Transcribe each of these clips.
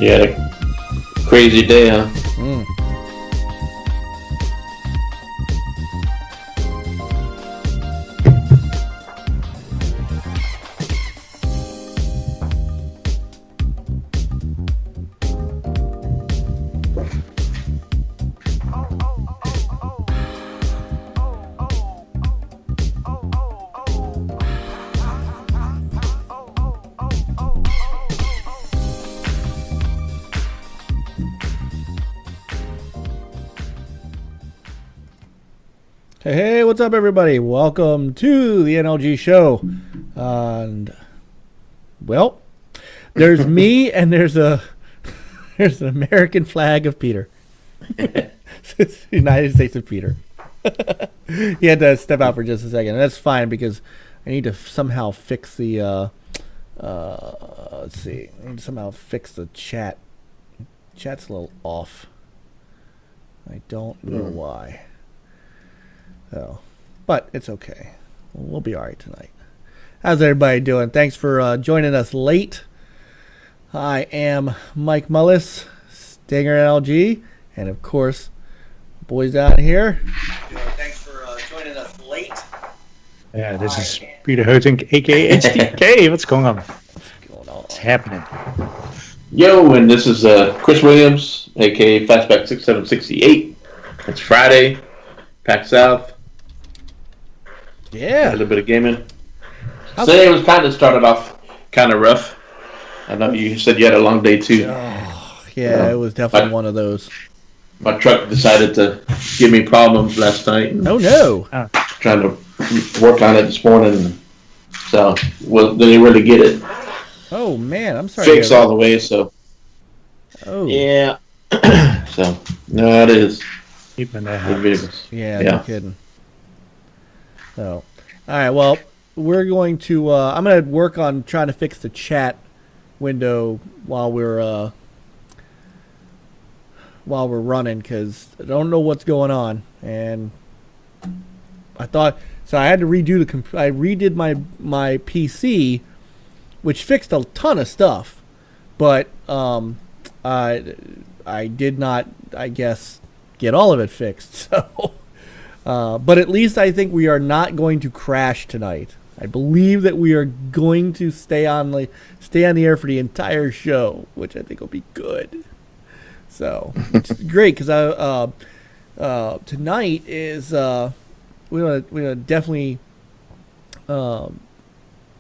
You had a crazy day, huh? Hey, what's up, everybody? Welcome to the NLG show. And well, there's me, and there's an American flag of Peter. It's the United States of Peter. He had to step out for just a second, and that's fine because I need to somehow fix the. Let's see. I need to somehow fix the chat. Chat's a little off. I don't know why. So, but it's okay. We'll be all right tonight. How's everybody doing? Thanks for joining us late. I am Mike Mullis, Stinger NLG, and of course, boys out here. Thanks for joining us late. Yeah, this is Peter Heuting, aka HTK. What's going on? What's going on? What's happening? Yo, and this is Chris Williams, aka Fastback 6768. It's Friday, PAX South. Yeah. A little bit of gaming. Today was kind of started off kind of rough. I know you said you had a long day too. Oh, yeah, it was definitely one of those. My truck decided to give me problems last night. Oh no! Trying to work on it this morning, so didn't really get it. Oh man, I'm sorry. Fixed all the way, so. Oh. Yeah. So no, it is. Yeah, no kidding. So, all right. Well, we're going to. I'm going to work on trying to fix the chat window while we're running because I don't know what's going on, and I thought so. I had to redo I redid my PC, which fixed a ton of stuff, but I did not, I guess, get all of it fixed. So. But at least I think we are not going to crash tonight. I believe that we are going to stay on the air for the entire show, which I think will be good. So it's great because tonight is we're gonna definitely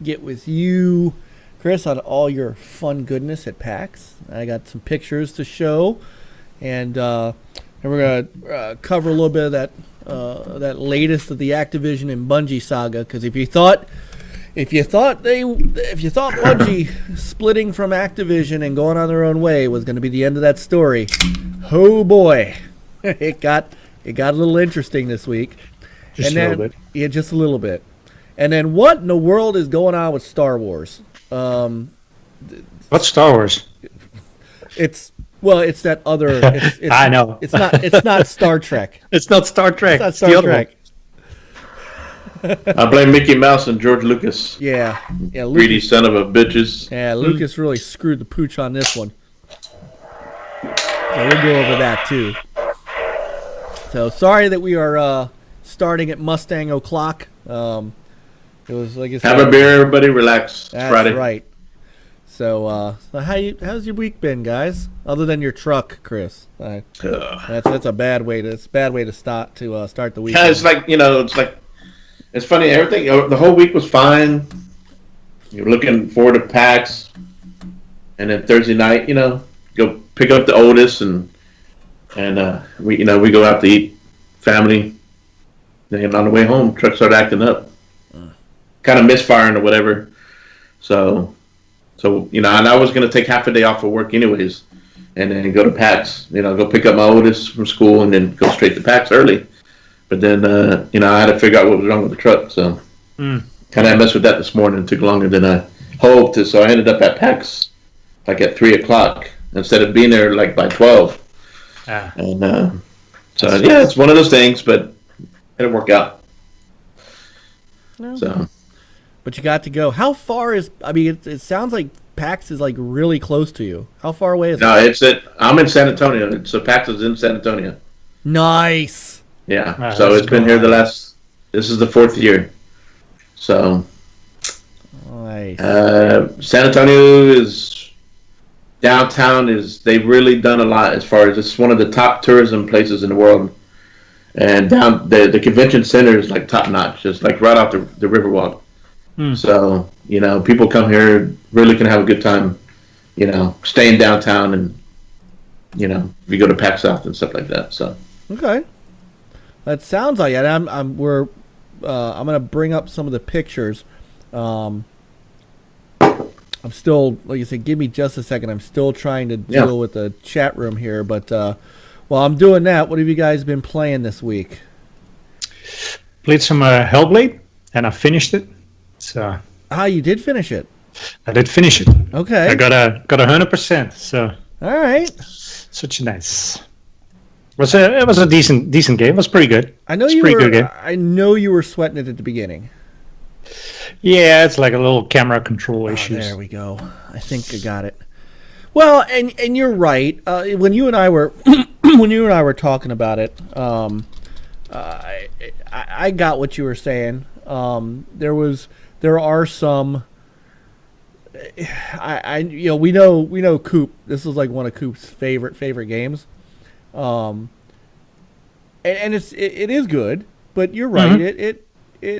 get with you, Chris, on all your fun goodness at PAX. I got some pictures to show, and we're gonna cover a little bit of that latest of the Activision and Bungie saga. Because if you thought Bungie splitting from Activision and going on their own way was going to be the end of that story, oh boy, it got a little interesting this week. Just a little bit. Yeah, just a little bit. And then what in the world is going on with Star Wars? What's Star Wars? It's that other. It's, I know. It's not Star Trek. It's not Star Trek. It's not Star Trek. I blame Mickey Mouse and George Lucas. Yeah. Lucas, greedy son of a bitches. Yeah, Lucas really screwed the pooch on this one. So we'll go over that too. So sorry that we are starting at Mustang o'clock. It was like I said. Have a beer, everybody. Relax. It's That's Friday. Right. So how's your week been, guys? Other than your truck, Chris. That's a bad way to start the week. Yeah, it's like it's funny. Everything the whole week was fine. You're looking forward to PAX, and then Thursday night, go pick up the oldest, and we go out to eat, family. And on the way home, truck started acting up, kind of misfiring or whatever. So, and I was going to take half a day off of work anyways, and then go to PAX, go pick up my oldest from school and then go straight to PAX early. But then, I had to figure out what was wrong with the truck. So, kind of messed with that this morning. It took longer than I hoped. So I ended up at PAX like at 3 o'clock instead of being there like by 12. And it's one of those things, but it didn't work out. No. So, but you got to go. How far is? I mean, it sounds like PAX is like really close to you. How far away is it? I'm in San Antonio. So PAX is in San Antonio. Nice. Yeah. So it's been here this is the 4th year. So nice. San Antonio is downtown. They've really done a lot as far as it's one of the top tourism places in the world. And down the convention center is like top notch, just like right off the Riverwalk. So, people come here, really can have a good time, staying downtown and, if you go to PAX South and stuff like that. So okay, that sounds like it. I'm gonna bring up some of the pictures. I'm still, like you said, give me just a second. I'm still trying to deal with the chat room here, but while I'm doing that, what have you guys been playing this week? Played some Hellblade, and I finished it. So you did finish it. I did finish it. Okay. I got 100%. So all right. Such a nice. It was a decent game. It was pretty good. I know you were sweating it at the beginning. Yeah, it's like a little camera control issues. There we go. I think I got it. Well, and you're right. When you and I were talking about it, I got what you were saying. There are some. We know Coop. This is like one of Coop's favorite games, and it is good. But you're right. Mm-hmm.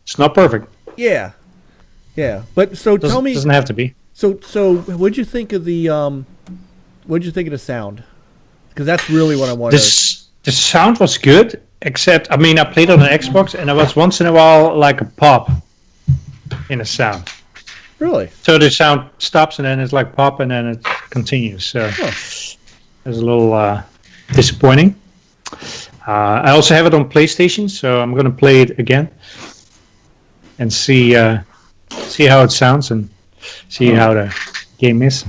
It's not perfect. Yeah. But so tell me. Doesn't have to be. So what'd you think of the sound? Because that's really what I wanted. The sound was good, except I played on an Xbox, and there was once in a while like a pop in the sound. Really? So the sound stops, and then it's like pop, and then it continues. So it's a little disappointing. I also have it on PlayStation, so I'm going to play it again and see how it sounds and see how the game is.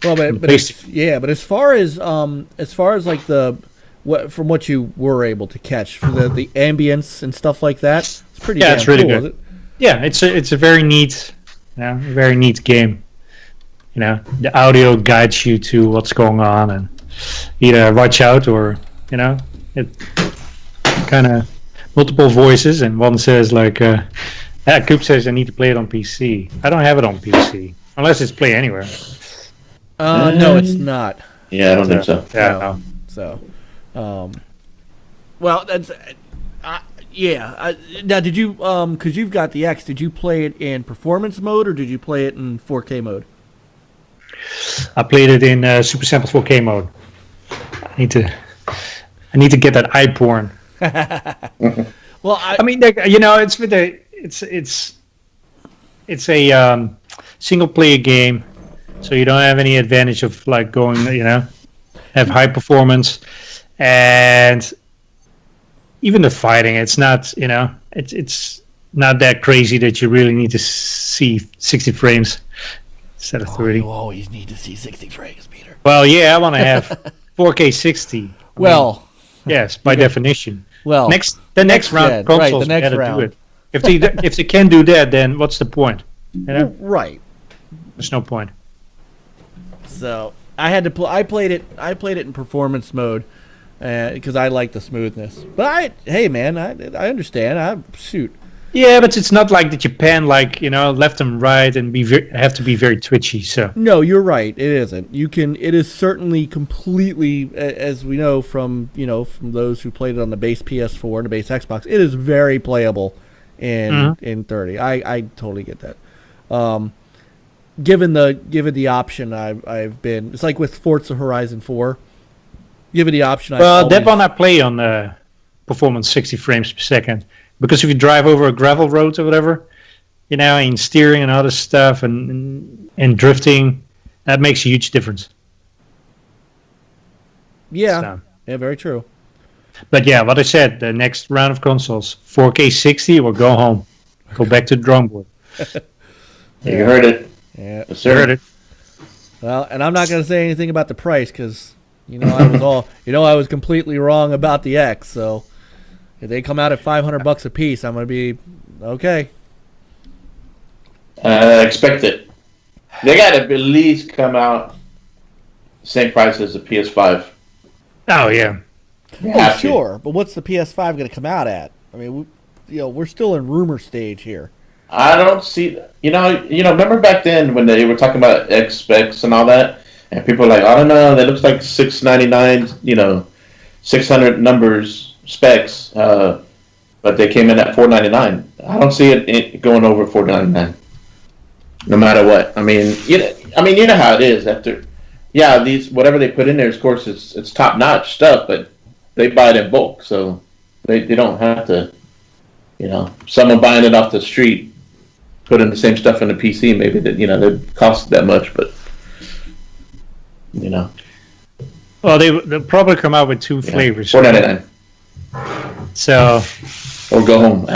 Well, but as far as like from what you were able to catch for the ambience and stuff like that, it's pretty. Yeah, it's really cool, good. Yeah, it's a very neat, very neat game. The audio guides you to what's going on, and either watch out or it kind of multiple voices, and one says like, Coop says I need to play it on PC. I don't have it on PC unless it's Play Anywhere. No, it's not. Yeah, I don't think so. Yeah, no. So, well, that's now, did you because you've got the X? Did you play it in performance mode or did you play it in 4K mode? I played it in Super Sample 4K mode. I need to get that eye porn. Well, it's a single player game, so you don't have any advantage of like going, have high performance, and even the fighting, it's not, it's not that crazy that you really need to see 60 frames instead of 30. You always need to see 60 frames, Peter. Well, yeah, I want to have 4K 60. Yes, by definition. Well, the next round consoles right, gotta do it. If they can do that, then what's the point? Right. There's no point. So I had to I played it in performance mode because I like the smoothness. But hey man, I understand. Shoot. Yeah, but it's not like that you pan like left and right and have to be very twitchy. So no, you're right. It isn't. It is certainly completely, as we know from those who played it on the base PS4 and the base Xbox. It is very playable in 30. I totally get that. Given the option, I've been. It's like with Forza Horizon 4. Given the option, that one I play on performance 60 frames per second. Because if you drive over a gravel road or whatever, and steering and other stuff and drifting, that makes a huge difference. Yeah, yeah, very true. But yeah, what I said, the next round of consoles, 4K 60 or go home. Go back to the drawing board. You heard it. Yeah, you heard it. Well, and I'm not going to say anything about the price because, I was completely wrong about the X, so... If they come out at $500 a piece, I'm going to be okay. Expect it. They got to at least come out same price as the PS5. Oh yeah. Oh, sure, but what's the PS5 going to come out at? I mean, we're still in rumor stage here. I don't see. Remember back then when they were talking about X specs and all that, and people were like, I don't know, that looks like $699. 600 numbers specs, but they came in at $499. I don't see it going over $499. No matter what. I mean, you know how it is after. Yeah, these whatever they put in there, of course, it's top notch stuff, but they buy it in bulk, so they don't have to. Someone buying it off the street, putting the same stuff in the PC, maybe that cost that much, but Well, they'll probably come out with two flavors. $4.99. So. Or go home.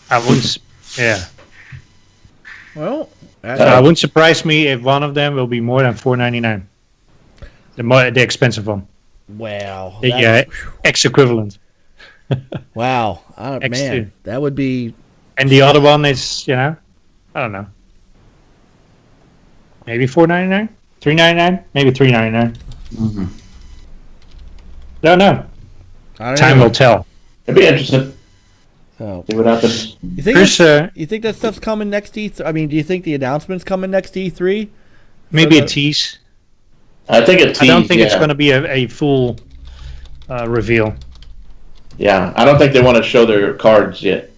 I wouldn't. Yeah. Well, it wouldn't surprise me if one of them will be more than $4.99. The expensive one. Wow. The X equivalent. Wow. Man, that would be. And the other one is, I don't know. Maybe $4.99, $3.99, maybe $3.99. Mm-hmm. Don't know. Time will tell. It'd be interesting. So, see what happens. You think that stuff's coming next E3? I mean, do you think the announcement's coming next E3? Maybe a tease. I think a tease. I don't think it's going to be a full reveal. Yeah, I don't think they want to show their cards yet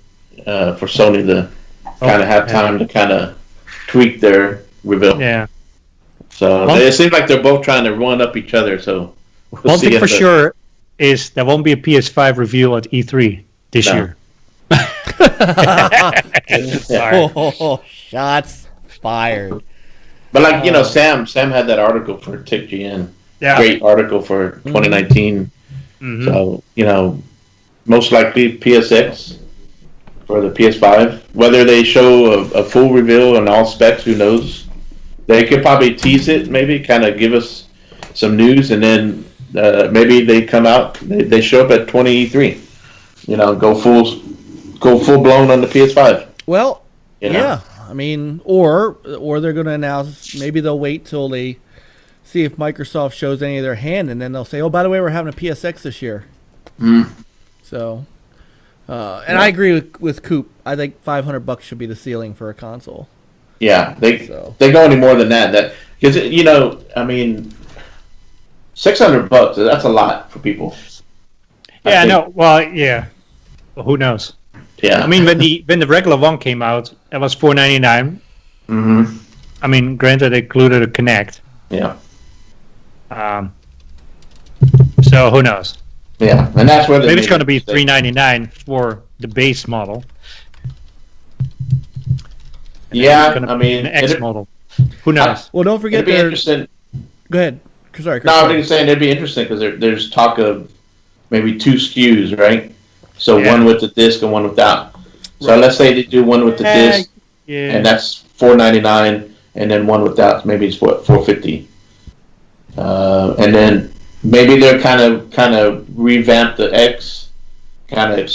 for Sony to kind of have time to kind of tweak their reveal. Yeah. So it seems like they're both trying to run up each other. So one thing for sure is there won't be a PS5 reveal at E3 this year. Oh, shots fired. But Sam had that article for TechGN. Yeah. Great article for 2019. Mm-hmm. So, most likely PSX for the PS5. Whether they show a full reveal on all specs, who knows? They could probably tease it, maybe kind of give us some news, and then maybe they come out, they show up at 20E3. Go full blown on the PS5. Well, yeah. I mean, or they're going to announce. Maybe they'll wait till they see if Microsoft shows any of their hand, and then they'll say, "Oh, by the way, we're having a PSX this year." So, I agree with Coop. I think $500 should be the ceiling for a console. Yeah, they go any more than that. Because $600. That's a lot for people. Yeah, I know. Well, yeah. Well, who knows? Yeah. I mean, when the regular one came out, it was $4.99. Mm-hmm. I mean, granted, it included a Kinect. Yeah. So who knows? Yeah, and that's where maybe it's going to be $3.99 for the base model. Yeah, I mean, an X model. Who knows? Well, don't forget. It'd be interesting. Go ahead. Sorry. No, I was saying it'd be interesting because there's talk of maybe two SKUs, right? So one with the disc and one without. So let's say they do one with the disc, and that's $4.99, and then one without, maybe it's $4.50. And then maybe they're kind of revamp the X, kind of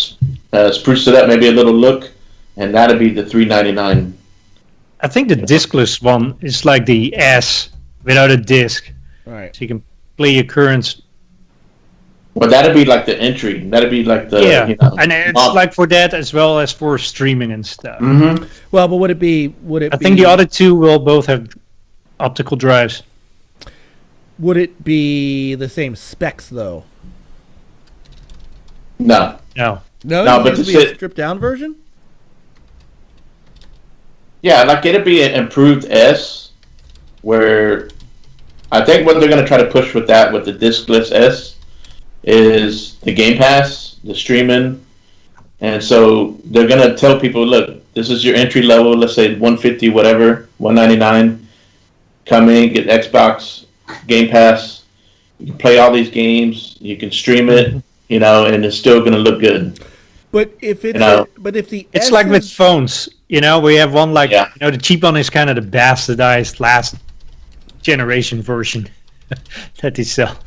spruce it up, maybe a little look, and that'd be the $3.99. I think the discless one is like the S without a disc. Right. So you can play your current. Well, that'd be like the entry. That'd be like the and it's like for that as well as for streaming and stuff. Mm-hmm. Well, but would it be? I think the other two will both have optical drives. Would it be the same specs though? No. But to be a stripped down version. Yeah, like it'd be an improved S, where I think what they're going to try to push with the discless S is the Game Pass, the streaming, and so they're going to tell people, look, this is your entry level, let's say $150, whatever, $199, come in, get Xbox, Game Pass, you can play all these games, you can stream it, and it's still going to look good. But if it's it's like with phones, we have one the cheap one is kind of the bastardized last generation version that they sell.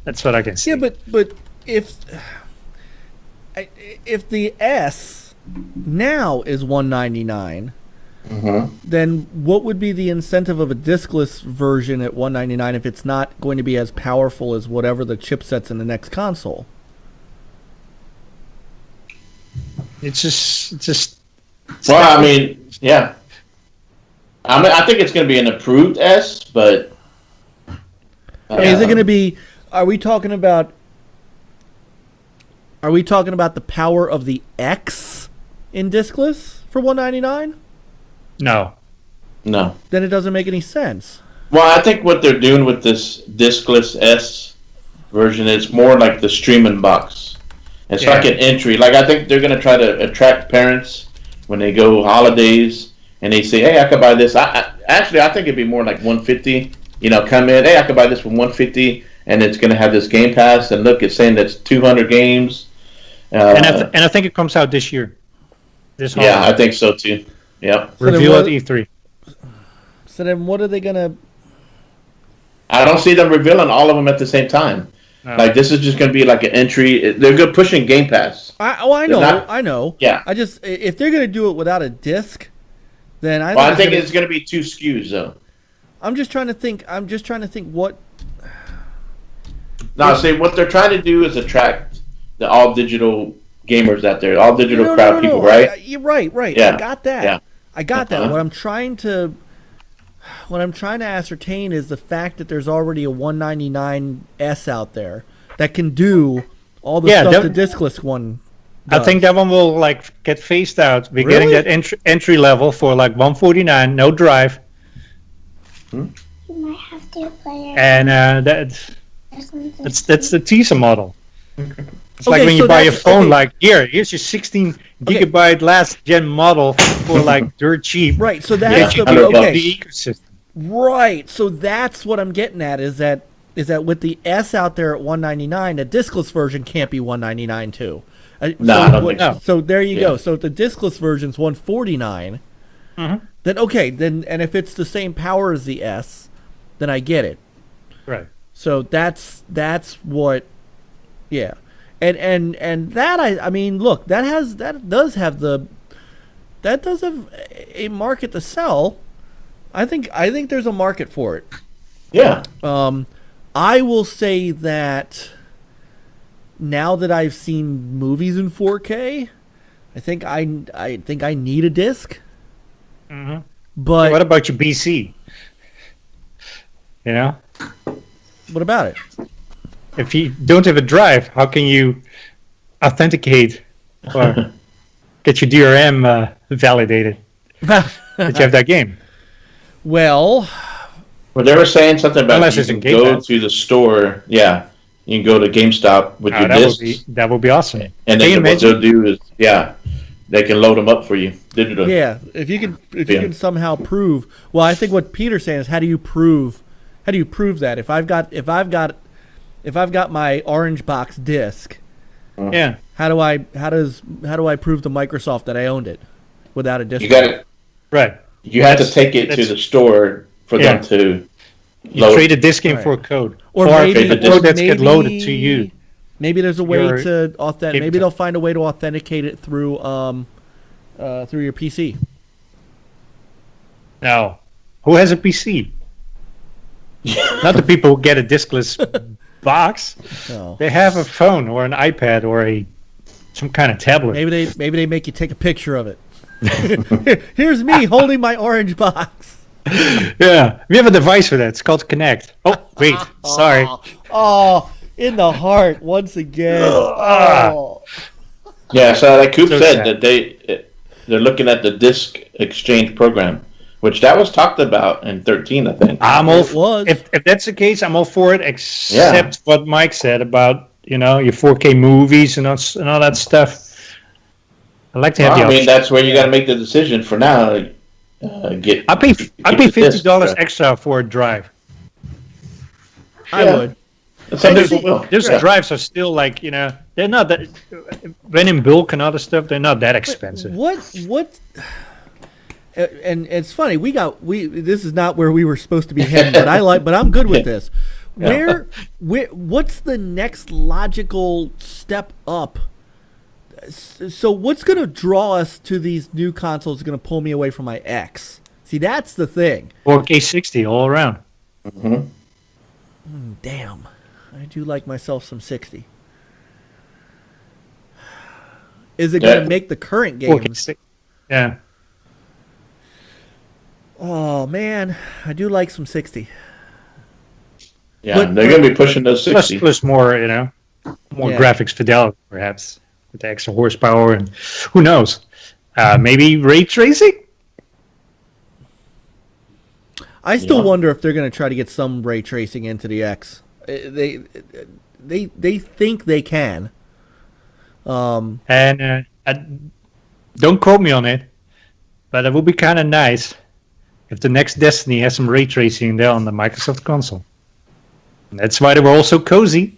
That's what I can see. Yeah, but if the S now is $199, then what would be the incentive of a diskless version at $199 if it's not going to be as powerful as whatever the chipset's in the next console? It's just. Well, I mean, yeah. I think it's going to be an improved S, but. I mean, is it going to be? Are we talking about the power of the X in diskless for $199? No. Then it doesn't make any sense. Well, I think what they're doing with this diskless S version is more like the streaming box. It's like an entry. Like, I think they're going to try to attract parents when they go holidays and they say, "Hey, I could buy this." I think it'd be more like $150. Come in. Hey, I could buy this for $150, and it's going to have this Game Pass. And look, it's saying that's 200 games. And I think it comes out this year. Yeah, I think so too. Yeah. So reveal at E3. So then, what are they gonna? I don't see them revealing all of them at the same time. No. Like, this is just going to be like an entry. They're good pushing Game Pass. I know. Yeah. I just, if they're going to do it without a disc, then I think it's going to be 2 SKUs though. I'm just trying to think what. No, see, what they're trying to do is attract the all digital gamers out there, all digital crowd people, right? You're right. Yeah. I got that. Yeah. I got that. What I'm trying to ascertain is the fact that there's already a $199 out there that can do all the stuff the diskless one does. I think that one will get phased out. We're getting that entry level for $149, no drive. You might have to play it. And that's the teaser model. It's like when you buy a phone, here's your 16 gigabyte last gen model for dirt cheap. Right, so that's the ecosystem. Right, so that's what I'm getting at is that with the S out there at $199, a diskless version can't be $199 too. I don't think so. So there you go. So if the diskless version's $149, then and if it's the same power as the S, then I get it. Right. So that's what, yeah. And that I mean, look, that does have a market to sell. I think there's a market for it. Yeah. I will say that now that I've seen movies in 4K, I think I need a disc. Mm-hmm. But what about your PC? What about it? If you don't have a drive, how can you authenticate or get your DRM validated that you have that game? Well, they were saying something about unless you can go to the store. Yeah, you can go to GameStop with your discs. That would be awesome. And then what they'll do is, they can load them up for you digitally. Yeah, if you can somehow prove. Well, I think what Peter's saying is, how do you prove that? If I've got my orange box disc, how do I prove to Microsoft that I owned it without a disc? You got it right. You have to take it to the store for them to. You trade a disc in for a code, or maybe the code that's get loaded to you. Maybe there's a way to authenticate. Maybe they'll find a way to authenticate it through your PC. Now, who has a PC? Not the people who get a diskless box. No. They have a phone or an iPad or some kind of tablet. Maybe they make you take a picture of it. Here's me holding my orange box. Yeah, we have a device for that. It's called Kinect. Oh, wait, sorry. Oh, in the heart once again. Oh. Yeah, so like Coop said, that they're looking at the disc exchange program, which that was talked about in 13, I think. If that's the case, I'm all for it, except what Mike said about your 4K movies and all that stuff. I like to have the option. I mean, that's where you got to make the decision for now. I pay $50 extra for a drive. I would. Those drives are still they're not that. When in bulk and other stuff, they're not that expensive. What? And it's funny. This is not where we were supposed to be heading, but I'm good with this. What's the next logical step up? So what's going to draw us to these new consoles is going to pull me away from my X? See, that's the thing. 4K 60 all around. Damn. I do like myself some 60. Is it going to make the current 4K games? 60. Yeah. Oh, man. I do like some 60. Yeah, But- they're going to be pushing those 60. Plus more, more Yeah. graphics fidelity, perhaps, with the extra horsepower, and who knows? Maybe ray tracing? I still Yeah. wonder if they're going to try to get some ray tracing into the X. They think they can. And don't quote me on it, but it would be kind of nice if the next Destiny has some ray tracing there on the Microsoft console. And that's why they were all so cozy.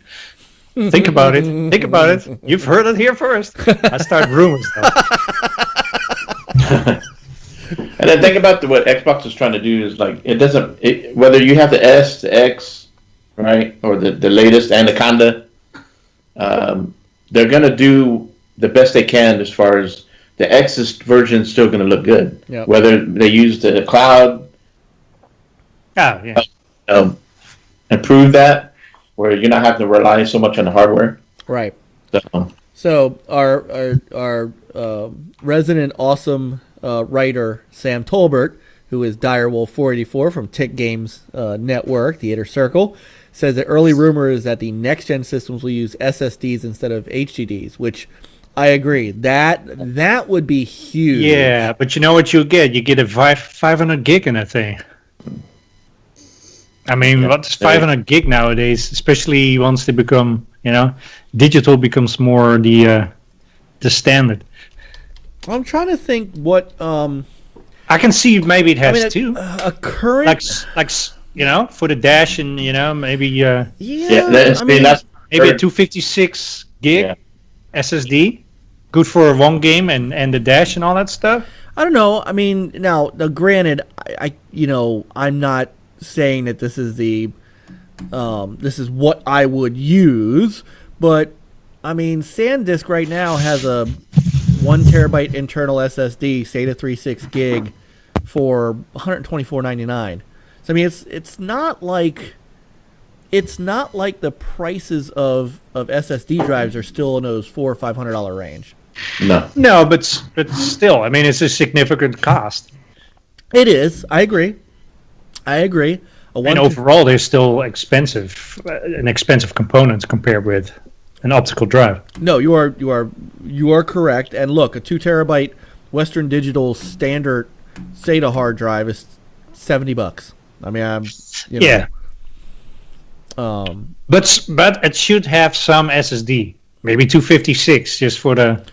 Think about it. Think about it. You've heard it here first. I start rumors though. And then think about what Xbox is trying to do is like whether you have the S, the X, right, or the latest Anaconda, they're gonna do the best they can as far as the X's version is still gonna look good. Yep. Whether they use the cloud, Oh, yeah. improve that, where you're not having to rely so much on the hardware. Right. So, So our resident awesome writer Sam Tolbert, who is Direwolf 484 from Tick Games Network, the Inner Circle, says the early rumor is that the next gen systems will use SSDs instead of HDDs, which I agree. That would be huge. Yeah, but you know what you get? You get a 500 gig in that thing. I mean, what's 500 gig nowadays? Especially once they become, digital becomes more the standard. I'm trying to think what I can see maybe it has two, a current like for the dash and maybe yeah. that's maybe a 256 gig Yeah. SSD, good for one game and the dash and all that stuff. I don't know. I mean, now granted, I I'm not saying that this is this is what I would use, but I mean, SanDisk right now has a 1 terabyte internal SSD, SATA 3.6 gig, for $124.99. So I mean, it's not like the prices of SSD drives are still in those $400 or $500 range. No, but still, I mean, it's a significant cost. It is. I agree. And overall, they're still expensive, an expensive component compared with an optical drive. No, you are correct. And look, a 2 terabyte Western Digital standard SATA hard drive is $70. I mean, yeah. But it should have some SSD, maybe 256, just for the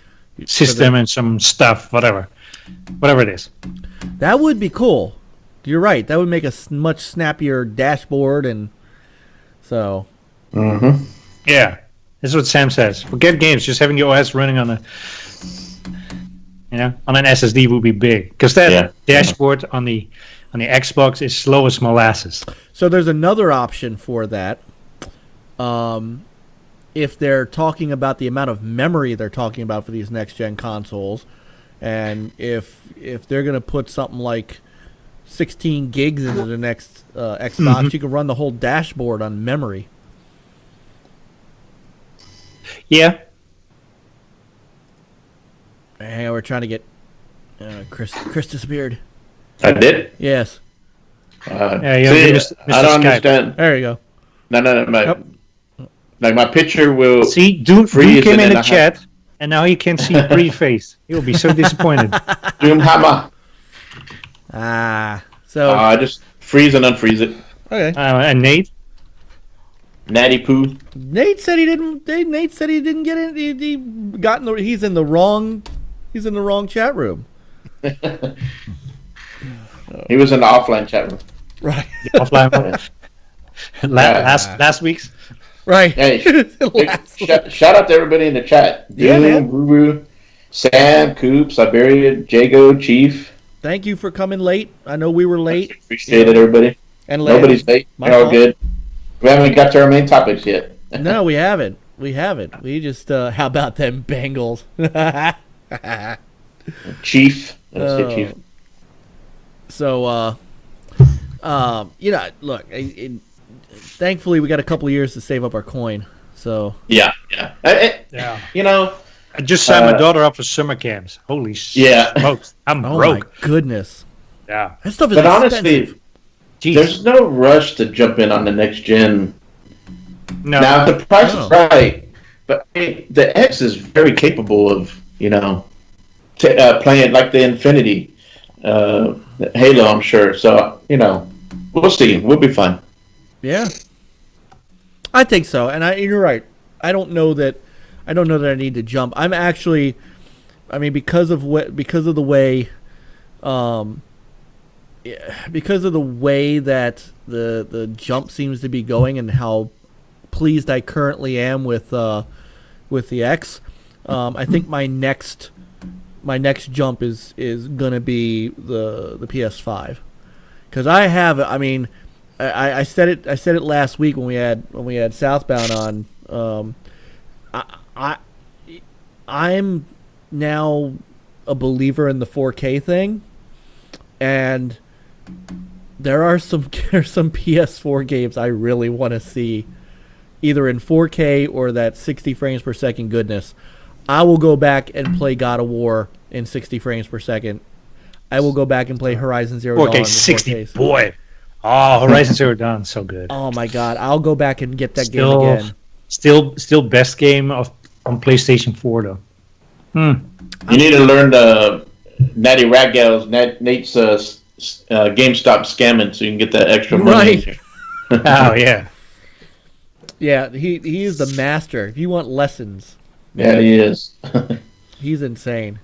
system and some stuff, whatever it is. That would be cool. You're right. That would make a much snappier dashboard, and so. Mm-hmm. Yeah, that's what Sam says. Forget games. Just having the OS running on on an SSD would be big, because that dashboard on the Xbox is slow as molasses. So there's another option for that. If they're talking about the amount of memory they're talking about for these next gen consoles, and if they're going to put something like 16 gigs into the next Xbox, you can run the whole dashboard on memory. Yeah. Hey, we're trying to get Chris disappeared. I did. Yes. Yeah, you missed I don't Skype. understand. There you go. No. My picture will See, Dude freeze came and in then the chat, and now he can't see pretty face. He'll be so disappointed. Doomhammer. So I just freeze and unfreeze it. okay. And Nate? Natty poo. Nate said he didn't get in. He's in the wrong chat room. He was in the offline chat room. Right. Offline one. Last week's? Right. Hey, Last shout out to everybody in the chat. Yeah, man. Ruru, Sam, Coop, Siberia, Jago, Chief. Thank you for coming late. I know we were late. Appreciate it, everybody. And Nobody's late. My We're all fault. good. We haven't got to our main topics yet. No, we haven't. We haven't. We just how about them Bengals? Chief. Let's say Chief. So, look. Thankfully, we got a couple of years to save up our coin. So Yeah. Yeah. I just signed my daughter up for summer camps. Holy smokes. I'm oh broke. my goodness. Yeah. That stuff is But expensive. honestly, Jeez. there's no rush to jump in on the next gen. No. Now, if the price is right, but the X is very capable of, playing like the Infinity, Halo, I'm sure. So, we'll see. We'll be fine. Yeah, I think so. And you're right. I don't know that I need to jump. I'm actually, because of the way that the jump seems to be going, and how pleased I currently am with the X. I think my next jump is gonna be the PS5, because I have. I said it last week when we had Southbound on. I'm now a believer in the 4K thing, and there are some PS4 games I really want to see, either in 4K or that 60 frames per second goodness. I will go back and play God of War in 60 frames per second. I will go back and play Horizon Zero Dawn in 4K 60, 4Ks. boy. Oh, Horizon Zero Dawn, so good. Oh my God, I'll go back and get that game again. Still best game on PlayStation 4 though. You need to learn the Natty Raggal's Nate's GameStop scamming so you can get that extra money. Right. Oh yeah. Yeah, he is the master. If you want lessons, Yeah, he is. he's insane.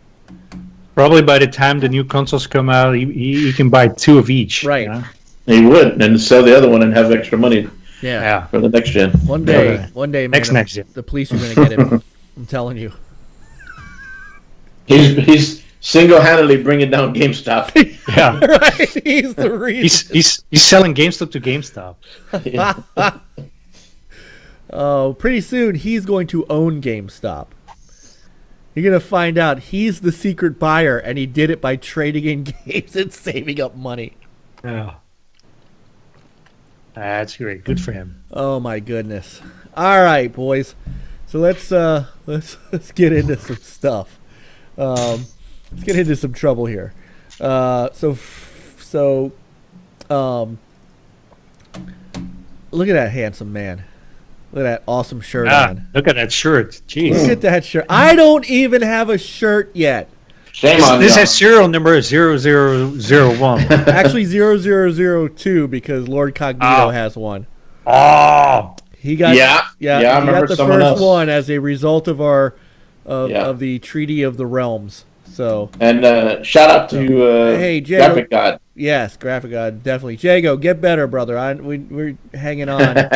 Probably by the time the new consoles come out, he can buy 2 of each. Right. You know? He would, and sell the other one and have extra money Yeah. for the next gen. One day, man, Next gen. the police are going to get him. I'm telling you. He's single-handedly bringing down GameStop. Yeah. Right? He's the reason. He's selling GameStop to GameStop. Oh, pretty soon he's going to own GameStop. You're going to find out he's the secret buyer, and he did it by trading in games and saving up money. Yeah. That's great. Good for him. Oh my goodness! All right, boys. So let's get into some stuff. Let's get into some trouble here. Look at that handsome man. Look at that awesome shirt on. Look at that shirt. Jeez. Look at that shirt. I don't even have a shirt yet. Shame on This you. has serial number 0001. Actually, 0002 because Lord Cognito has one. Oh. He got I he remember got the someone first else. one as a result of of the Treaty of the Realms. So And shout out to Hey, Jay. Graphic God. yes, Graphic God, definitely. Jago, get better, brother. We're hanging on.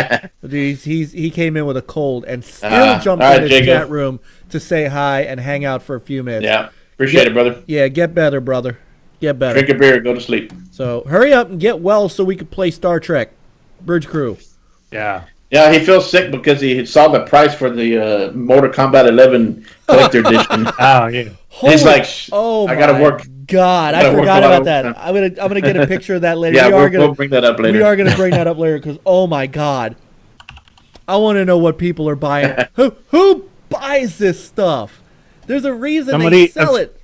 He came in with a cold and still jumped all right, in his Jago. chat room to say hi and hang out for a few minutes. Yeah, appreciate it, brother. Yeah, get better, brother. Get better. Drink a beer, go to sleep. So hurry up and get well so we can play Star Trek. Bridge Crew. Yeah. Yeah, he feels sick because he saw the price for the Mortal Kombat 11 collector edition. Oh, yeah. He's like, oh I gotta my work. God, I gotta work forgot a lot about that. of I'm gonna get a picture of that later. Yeah, we'll we'll bring that up later. We are gonna bring that up later because oh my God, I want to know what people are buying. Who buys this stuff? There's a reason they sell it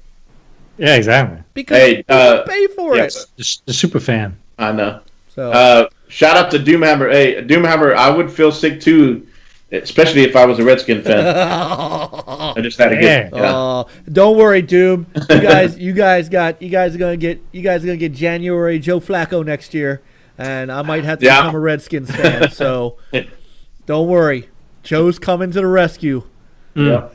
Yeah, exactly. because Hey, people pay for it. The super fan. I know. So Shout out to Doomhammer. Hey, Doomhammer, I would feel sick too, especially if I was a Redskin fan. I just had to get. Yeah. don't worry, Doom. You guys are gonna get January Joe Flacco next year, and I might have to become a Redskins fan. So don't worry, Joe's coming to the rescue. Yeah.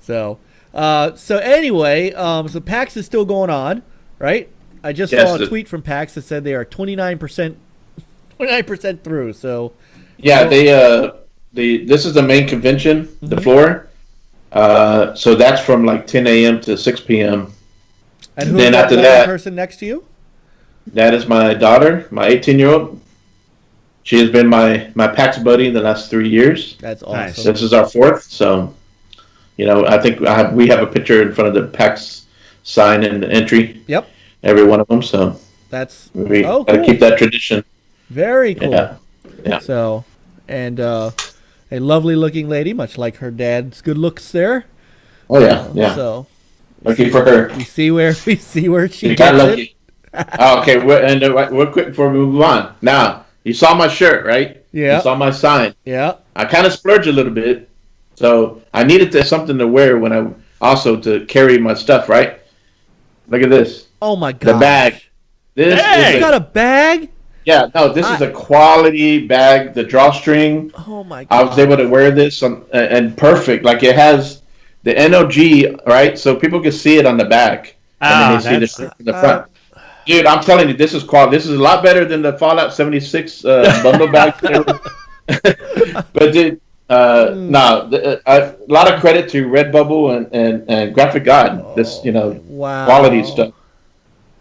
So anyway, so PAX is still going on, right? I just saw a tweet from PAX that said they are 29% through. So Yeah, this is the main convention, the floor. So that's from like 10 a.m. to 6 p.m. And who's Then that after other that- person next to you? That is my daughter, my 18-year-old. She has been my PAX buddy in the last 3 years. That's awesome. Nice. This is our fourth, so I think we have a picture in front of the PAX sign and the entry. Yep. Every one of them. So that's we cool. gotta keep that tradition. Very cool. Yeah. So, and a lovely looking lady, much like her dad's good looks there. Oh yeah. So Lucky for her. we see where she You gets got it. lucky. Okay, we're quick before we move on. Now, you saw my shirt, right? Yeah. You saw my sign. Yeah. I kind of splurged a little bit, so I needed something to wear when I also to carry my stuff, right? Look at this. Oh my god. The bag. This You got a bag? Yeah, no, this is a quality bag. The drawstring. Oh my god. I was able to wear this and perfect. Like it has the NLG, right? So people can see it on the back, and then they see the shirt in the front. Dude, I'm telling you, this is quality. This is a lot better than the Fallout 76 bundle bag. But dude, a lot of credit to Redbubble and Graphic God. This, wow. quality stuff.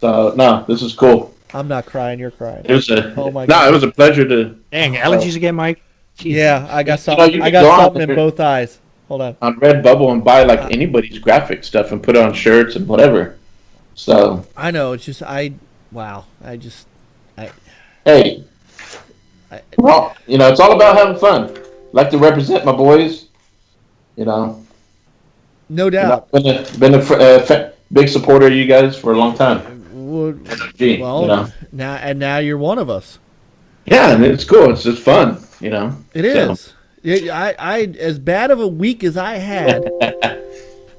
So no, this is cool. I'm not crying. You're crying. It was Oh my God. it was a pleasure to. Dang, allergies again, Mike. Jesus. Yeah, I got something. you I can got go something on in both eyes. Hold on. On Redbubble and buy like anybody's graphic stuff and put it on shirts and whatever. So I know. It's just hey, well, it's all about having fun. Like to represent my boys. No doubt. Been a big supporter of you guys for a long time. Now you're one of us. Yeah, and it's cool. It's just fun. It is. I as bad of a week as I had.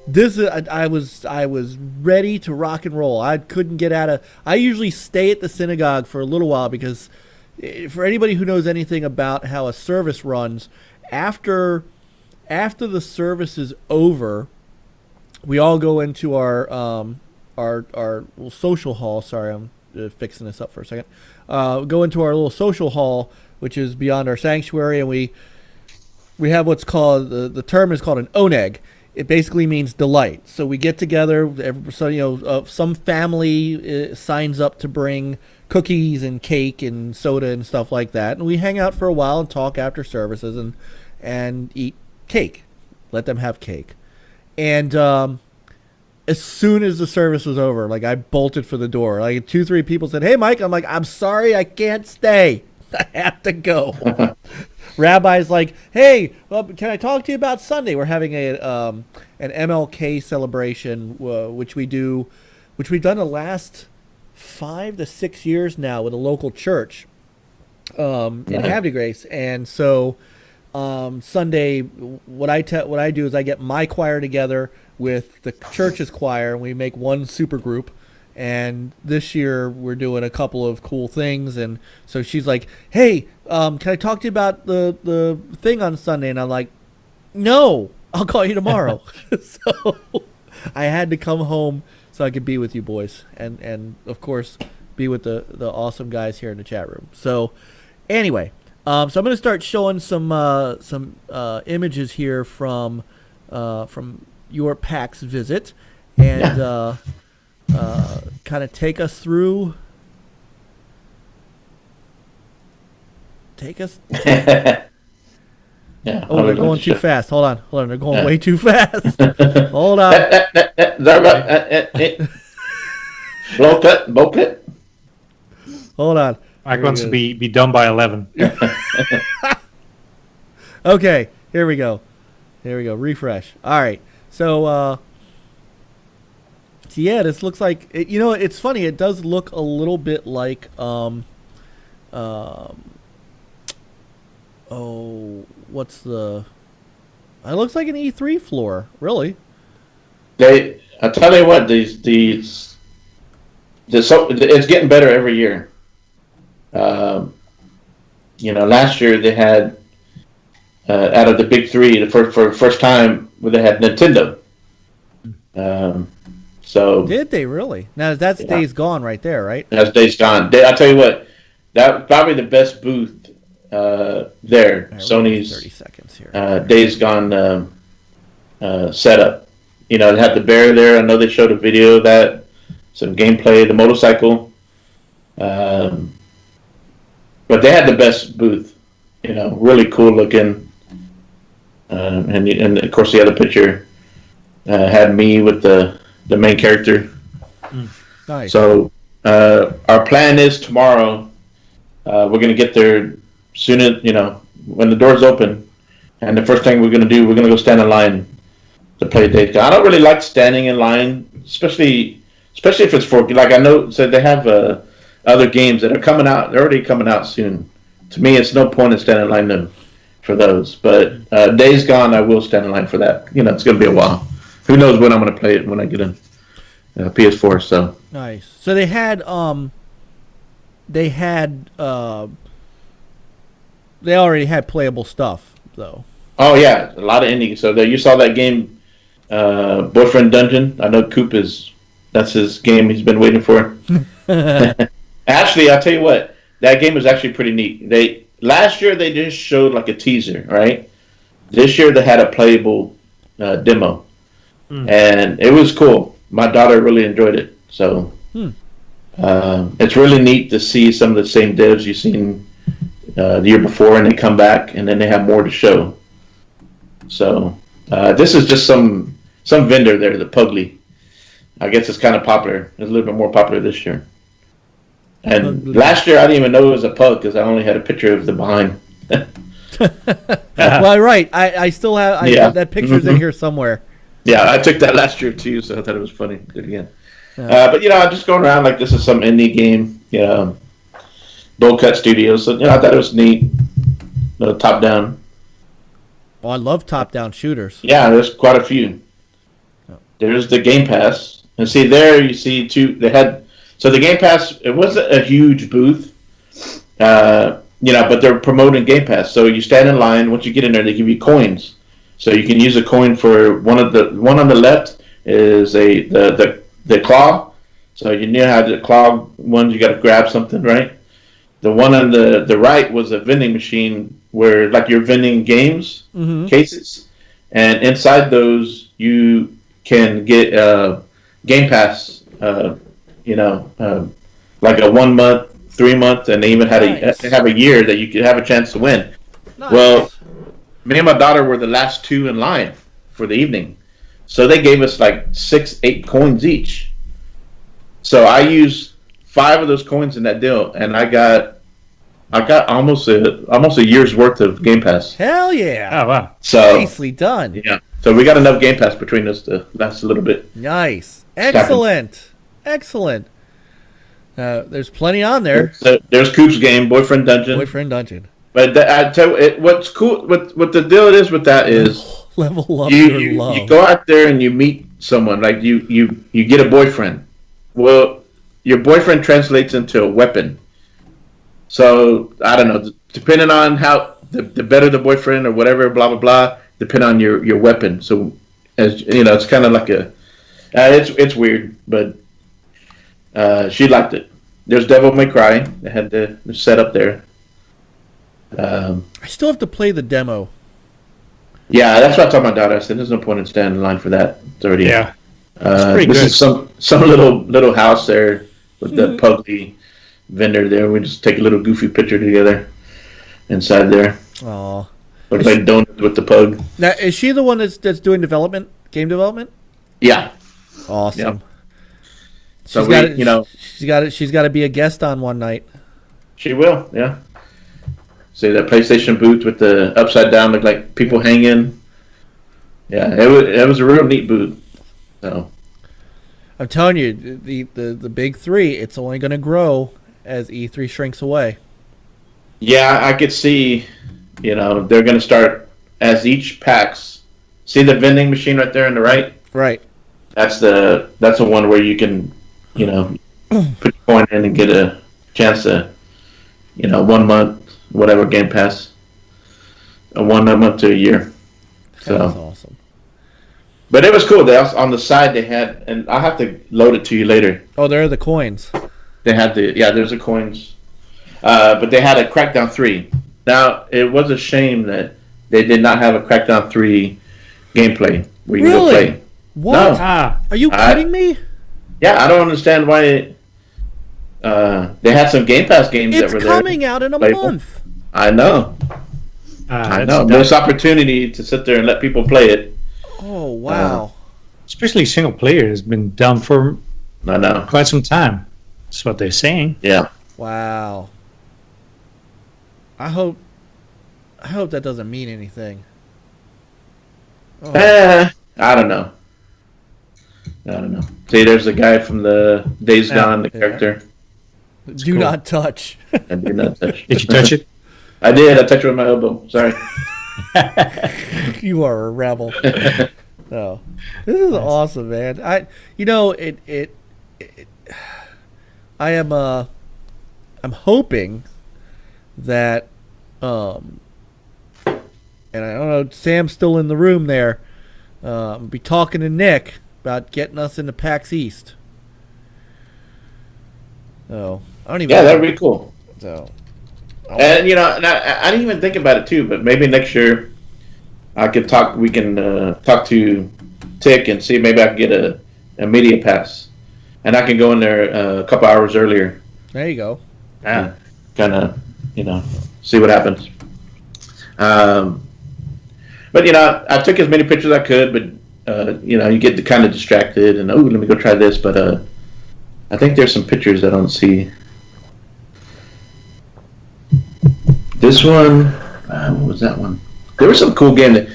I was ready to rock and roll. I couldn't get out of. I usually stay at the synagogue for a little while because, for anybody who knows anything about how a service runs, after the service is over, we all go into our social hall. Sorry, I'm fixing this up for a second. Go into our little social hall, which is beyond our sanctuary, and we have what's called the term is called an oneg. It basically means delight. So we get together. Some family signs up to bring cookies and cake and soda and stuff like that, and we hang out for a while and talk after services and eat cake. Let them have cake. And as soon as the service was over, like I bolted for the door. Like 2-3 people said, "Hey, Mike," I'm like, "I'm sorry, I can't stay. I have to go." Rabbi's like, "Hey, can I talk to you about Sunday? We're having an MLK celebration, which we've done the last 5 to 6 years now with a local church in Havre de Grace. And so Sunday, what I do is I get my choir together with the church's choir, and we make one super group. And this year we're doing a couple of cool things, and so she's like, "Hey, can I talk to you about the thing on Sunday?" And I'm like, "No, I'll call you tomorrow." So I had to come home so I could be with you boys, and of course be with the awesome guys here in the chat room. So anyway, so I'm gonna start showing some images here from your PAX visit, and kind of take us through. Yeah. Oh, they're going too fast. Hold on. They're going way too fast. Hold on. Blow cut. Hold on. Mike wants to be done by 11. Okay, here we go. Refresh. All right. So yeah, this looks like it's funny. It does look a little bit like it looks like an E3 floor, really. I tell you what, it's getting better every year. Last year they had out of the big three, for the first time, they had Nintendo. So did they really? Now that's Days Gone right there, right? That's Days Gone. I tell you what, that probably the best booth there. Right, Sony's 30 seconds here. Days Gone setup. It had the bear there. I know they showed a video of that, some gameplay, the motorcycle. But But they had the best booth. Really cool looking. And of course the other picture had me with the main character. Nice. So our plan is tomorrow. We're gonna get there soon as when the doors open, and the first thing we're gonna do, we're gonna go stand in line to play Days Gone. I don't really like standing in line, especially if it's for I know they have other games that are coming out. They're already coming out soon. To me, it's no point in standing in line for those. But Days Gone, I will stand in line for that. It's gonna be a while. Who knows when I'm gonna play it when I get in PS4. So nice. So they had they already had playable stuff though. Oh yeah, a lot of indie. So there, you saw that game, Boyfriend Dungeon. I know Coop that's his game he's been waiting for. Actually, I'll tell you what, that game is actually pretty neat. Last year they just showed like a teaser, right? This year they had a playable demo, and it was cool. My daughter really enjoyed it. So it's really neat to see some of the same devs you've seen the year before, and they come back, and then they have more to show. So this is just some vendor there, the Pugly. I guess it's kind of popular. It's a little bit more popular this year. And last year I didn't even know it was a pug because I only had a picture of the behind. Well, right. I still have that picture's in here somewhere. Yeah, I took that last year too, so I thought it was funny. Did it again. But I'm just going around like this is some indie game. Bull Cut Studios. So I thought it was neat. Top down. Well, I love top-down shooters. Yeah, there's quite a few. There's the Game Pass, and see there you see two. They had the Game Pass. It wasn't a huge booth, but they're promoting Game Pass. So you stand in line. Once you get in there, they give you coins. So you can use a coin for one on the left is the claw. So you know how the claw ones you got to grab something, right? The one on the right was a vending machine where like you're vending games cases, and inside those you can get Game Pass. Like a 1 month, 3 month, and they even had have a year that you could have a chance to win. Nice. Well, me and my daughter were the last two in line for the evening, so they gave us like 6-8 coins each. So I used 5 of those coins in that deal, and I got almost a year's worth of Game Pass. Hell yeah! Oh wow! So nicely done. Yeah. So we got enough Game Pass between us to last a little bit. Nice, excellent. There's plenty on there. So there's Coop's game, Boyfriend Dungeon. But I tell you, what's cool, what the deal is with that is level up your love. You go out there and you meet someone, like you get a boyfriend. Well, your boyfriend translates into a weapon. So I don't know, depending on how the better the boyfriend or whatever, blah blah blah, depending on your weapon. So as it's kind of like it's weird, but she liked it. There's Devil May Cry. They had the setup there. I still have to play the demo. Yeah, that's what I told my daughter. I said, "There's no point in standing in line for that. It's already pretty this good. is some little house there with the Pugly vendor there. We just take a little goofy picture together inside there. Aw. Look like donuts with the pug. Now, is she the one that's doing game development? Yeah. Awesome. Yep. So she's got to be a guest on one night. She will, yeah. See that PlayStation booth with the upside down, look like people hanging. Yeah, it was a real neat booth. So I'm telling you, the big three, it's only going to grow as E3 shrinks away. Yeah, I could see. They're going to start as each PAX. See the vending machine right there on the right? Right. That's the one where you can, put your coin in and get a chance to, 1 month, whatever Game Pass, a 1 month to a year. That's awesome. But it was cool. They also, on the side they had, and I'll have to load it to you later. Oh, there are the coins. They had there's the coins, but they had a Crackdown 3. Now it was a shame that they did not have a Crackdown 3 gameplay where you can go play. What? No. Are you kidding me? Yeah, I don't understand why. they had some Game Pass games It's that were coming out in a playable. month. I know. I know. There's opportunity to sit there and let people play it. Oh, wow. Especially single player has been done for I know. quite some time. That's what they're saying. Yeah. Wow. I hope that doesn't mean anything. Oh. I don't know. See, there's the guy from the Days Gone, the character. Do cool. not touch. I did not touch. Did you touch it? I did. I touched it with my elbow. Sorry. You are a rebel. No, this is awesome, man. I'm hoping that, and I don't know, Sam's still in the room there. Be talking to Nick about getting us into PAX East. So I don't even. Yeah, that'd be cool. So, and I didn't even think about it too, but maybe next year I could talk. We can talk to Tick and see maybe I can get a media pass, and I can go in there a couple hours earlier. There you go. Yeah, kind of see what happens. But I took as many pictures as I could, but you get kind of distracted and let me go try this. But I think there's some pictures I don't see. This one, what was that one? There was some cool game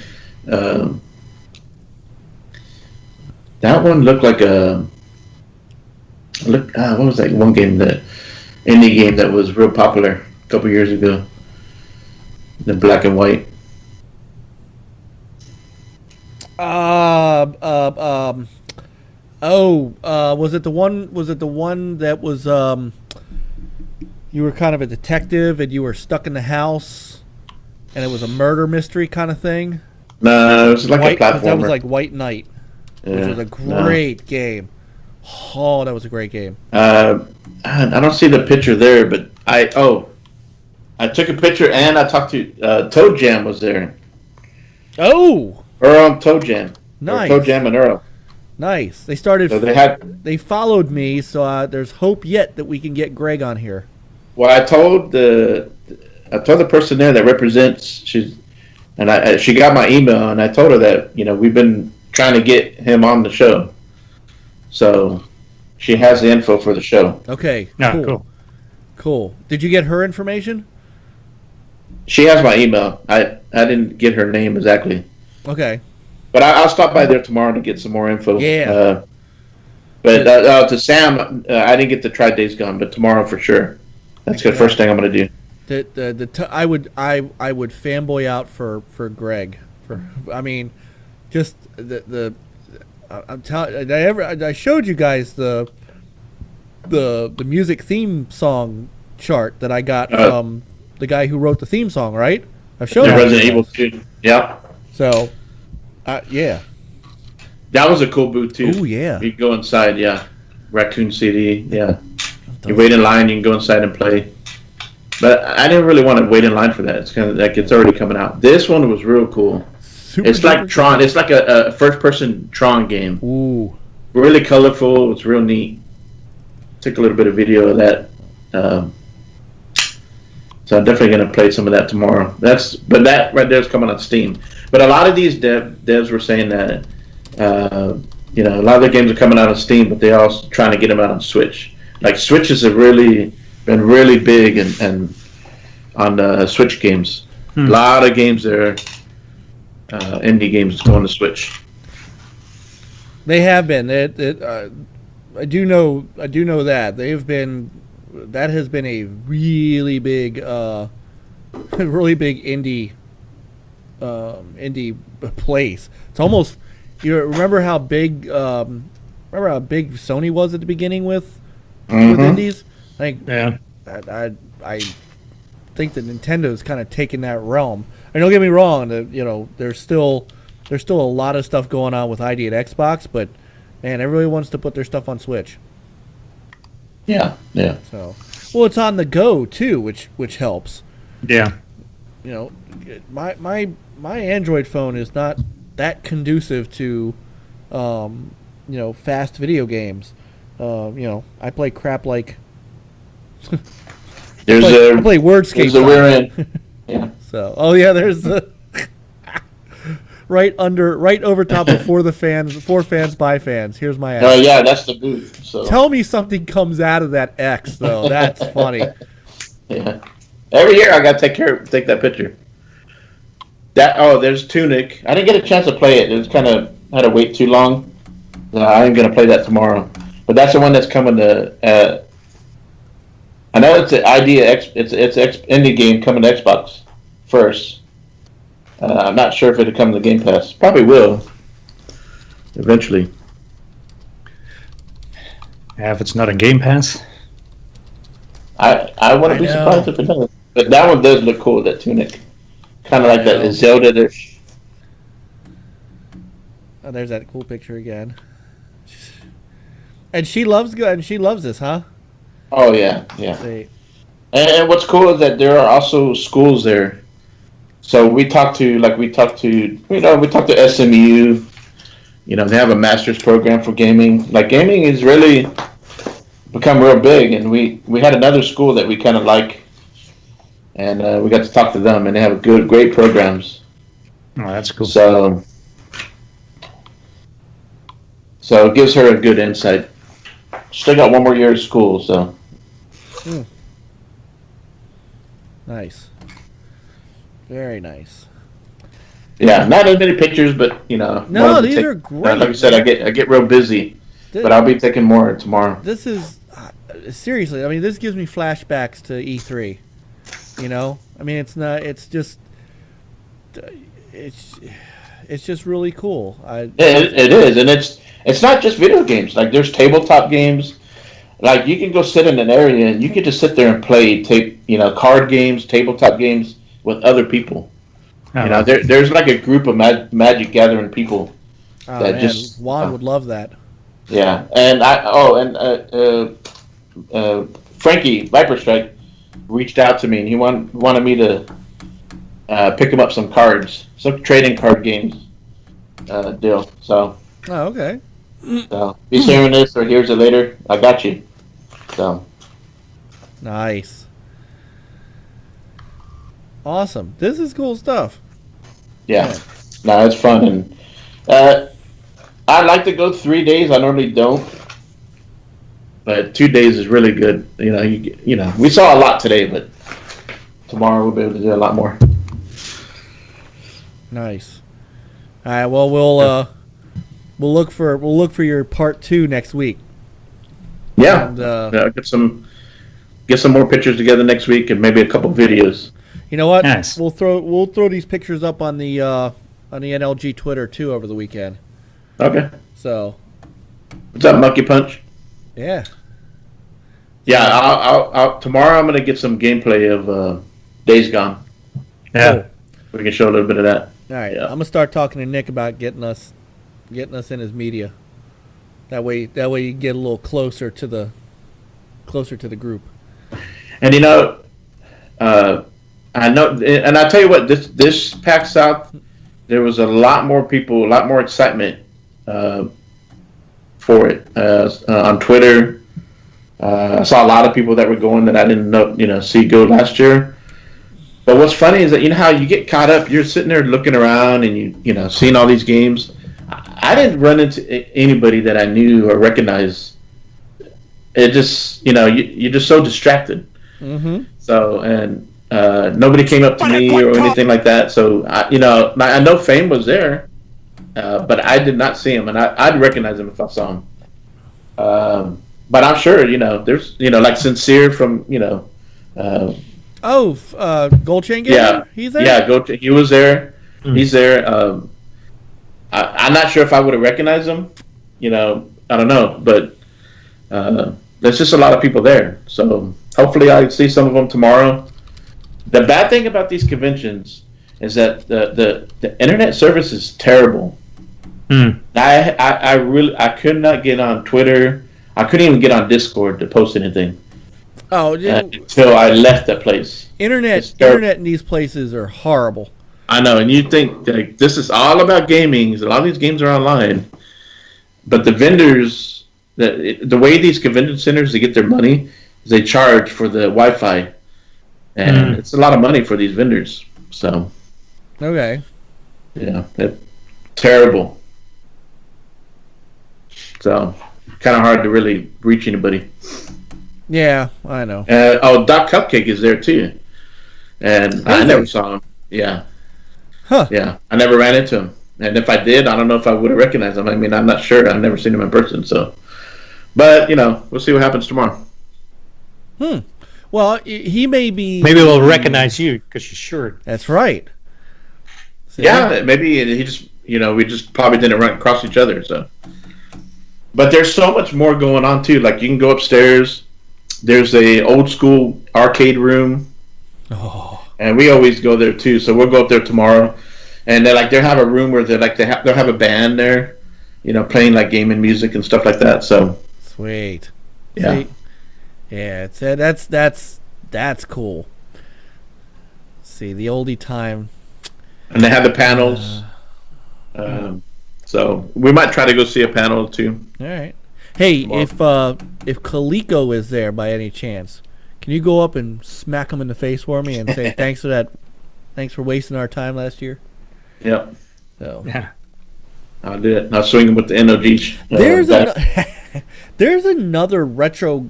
that one looked like what was that one game, that indie game that was real popular a couple years ago? The black and white. Was it the one? Was it the one that was you were kind of a detective and you were stuck in the house, and it was a murder mystery kind of thing? No, it was like a platformer. That was like White Knight, which was a great game. Oh, that was a great game. I don't see the picture there, but I took a picture and I talked to Toe Jam was there. Oh, Earl and Toe Jam. Nice. Toe Jam and Earl. Nice. They started. So they followed me, so there's hope yet that we can get Greg on here. Well, I told the person there that represents she got my email, and I told her that we've been trying to get him on the show, so she has the info for the show. Okay. No, Cool. Did you get her information? She has my email. I didn't get her name exactly. Okay. But I'll stop by there tomorrow to get some more info. Yeah. But to Sam, I didn't get to try Days Gone, but tomorrow for sure. That's the first thing I'm gonna do. I would fanboy out for Greg. I'm telling. I showed you guys the music theme song chart that I got from the guy who wrote the theme song, right? I've shown Resident Evil 2. Yeah. So, yeah. That was a cool booth too. Oh yeah. You can go inside, yeah. Raccoon City, yeah. You wait in line, you can go inside and play. But I didn't really want to wait in line for that. It's kind of like it's already coming out. This one was real cool. It's like Tron. It's like a first-person Tron game. Ooh. Really colorful. It's real neat. Took a little bit of video of that. So I'm definitely going to play some of that tomorrow. But that right there is coming on Steam. But a lot of these devs were saying that a lot of the games are coming out on Steam, but they're also trying to get them out on Switch. Like Switches have really been really big and on Switch games. A lot of games there, indie games going to Switch. They have been. I do know that they've been. That has been a really big indie place. It's almost. You remember how big Sony was at the beginning with indies? I think that Nintendo's kind of taken that realm. And don't get me wrong, there's still a lot of stuff going on with ID at Xbox, but man, everybody wants to put their stuff on Switch. Yeah. So, well, it's on the go too, which helps. Yeah. My Android phone is not that conducive to, fast video games. I play crap like There's I play Wordscape. There's the rear end. Yeah. So, there's the right over top of for fans by fans. Here's my X. Oh yeah, that's the booth. So tell me something comes out of that X though. That's funny. Yeah. Every year I gotta take that picture. There's Tunic. I didn't get a chance to play it. It was kind of had to wait too long. I ain't gonna play that tomorrow. But that's the one that's coming to. I know it's an it's indie game coming to Xbox first. I'm not sure if it'll come to Game Pass. Probably will. Eventually. Yeah, if it's not a Game Pass. I wouldn't be surprised if it does. But that one does look cool, that Tunic. Kind of like that Zelda-ish. Oh, there's that cool picture again. And she loves this, huh? Oh yeah. See. And what's cool is that there are also schools there. So we talked to SMU. They have a master's program for gaming. Like gaming is really become real big, and we had another school that we kind of like, and we got to talk to them, and they have great programs. Oh, that's cool. So it gives her a good insight. Still got one more year of school, so. Nice. Very nice. Yeah, not as many pictures, but No, these are great. Like I said, I get real busy, but I'll be taking more tomorrow. This is seriously. I mean, this gives me flashbacks to E3. I mean, it's not. It's just. It's just really cool. It is, and it's not just video games. Like there's tabletop games. Like you can go sit in an area and you can just sit there and play card games, tabletop games with other people. Oh. There's like a group of Magic Gathering people Juan would love that. Yeah, and Frankie Viper Strike reached out to me and he wanted me to pick him up some cards, some trading card games deal. So. Oh, okay. So he's hearing this or hears it later. I got you. So. Nice. Awesome. This is cool stuff. Yeah. No, it's fun, and I like to go 3 days. I normally don't, but 2 days is really good. We saw a lot today, but tomorrow we'll be able to do a lot more. Nice. All right. Well, we'll look for your part 2 next week. Yeah. And, get some more pictures together next week, and maybe a couple videos. You know what? Nice. We'll throw these pictures up on the NLG Twitter too over the weekend. Okay. So. What's up, Monkey Punch? Yeah. Yeah. I'll tomorrow I'm gonna get some gameplay of Days Gone. Yeah. Cool. We can show a little bit of that. All right. Yeah. I'm gonna start talking to Nick about getting us in his media. That way you get a little closer to the group. And I know, and I'll tell you what, this PAX South, there was a lot more people, a lot more excitement for it on Twitter. I saw a lot of people that were going that I didn't see go last year. But what's funny is that how you get caught up, you're sitting there looking around and you seeing all these games. I didn't run into anybody that I knew or recognized. It just you're just so distracted. Mm-hmm. So and nobody came up to me or anything like that. So I know Fame was there, but I did not see him, and I'd recognize him if I saw him. But I'm sure there's like Sincere from Gold Chain Gamer? Yeah, He's there? Yeah, he was there. Mm. He's there. I'm not sure if I would have recognized him. I don't know, but there's just a lot of people there. So hopefully I see some of them tomorrow. The bad thing about these conventions is that the internet service is terrible. Mm. I could not get on Twitter. I couldn't even get on Discord to post anything. Oh, until I left that place. Internet in these places are horrible. I know, and you think like this is all about gaming. A lot of these games are online, but the vendors, the way these convention centers they get their money they charge for the Wi-Fi, and it's a lot of money for these vendors. So, Okay. yeah, it's terrible. So, kind of hard to really reach anybody. Yeah, I know. Doc Cupcake is there too, and I never saw him. Yeah, yeah, I never ran into him, and if I did, I don't know if I would have recognized him. I mean, I'm not sure. I've never seen him in person, so. But we'll see what happens tomorrow. Well, he may be. Maybe he'll recognize you because you're short. That's right. See, yeah, maybe he just we just probably didn't run across each other. So, but there's so much more going on too. Like you can go upstairs. There's a old school arcade room, and we always go there too. So we'll go up there tomorrow, and they have a room where they'll have a band there, playing like gaming music and stuff like that. So sweet. Yeah. See, yeah, that's cool. See the oldie time. And they have the panels. So we might try to go see a panel too. All right. Hey, if Coleco is there by any chance, can you go up and smack him in the face for me and say thanks for wasting our time last year? Yep. So Yeah. I'll do it. I'll swing him with the NLG. There's another retro.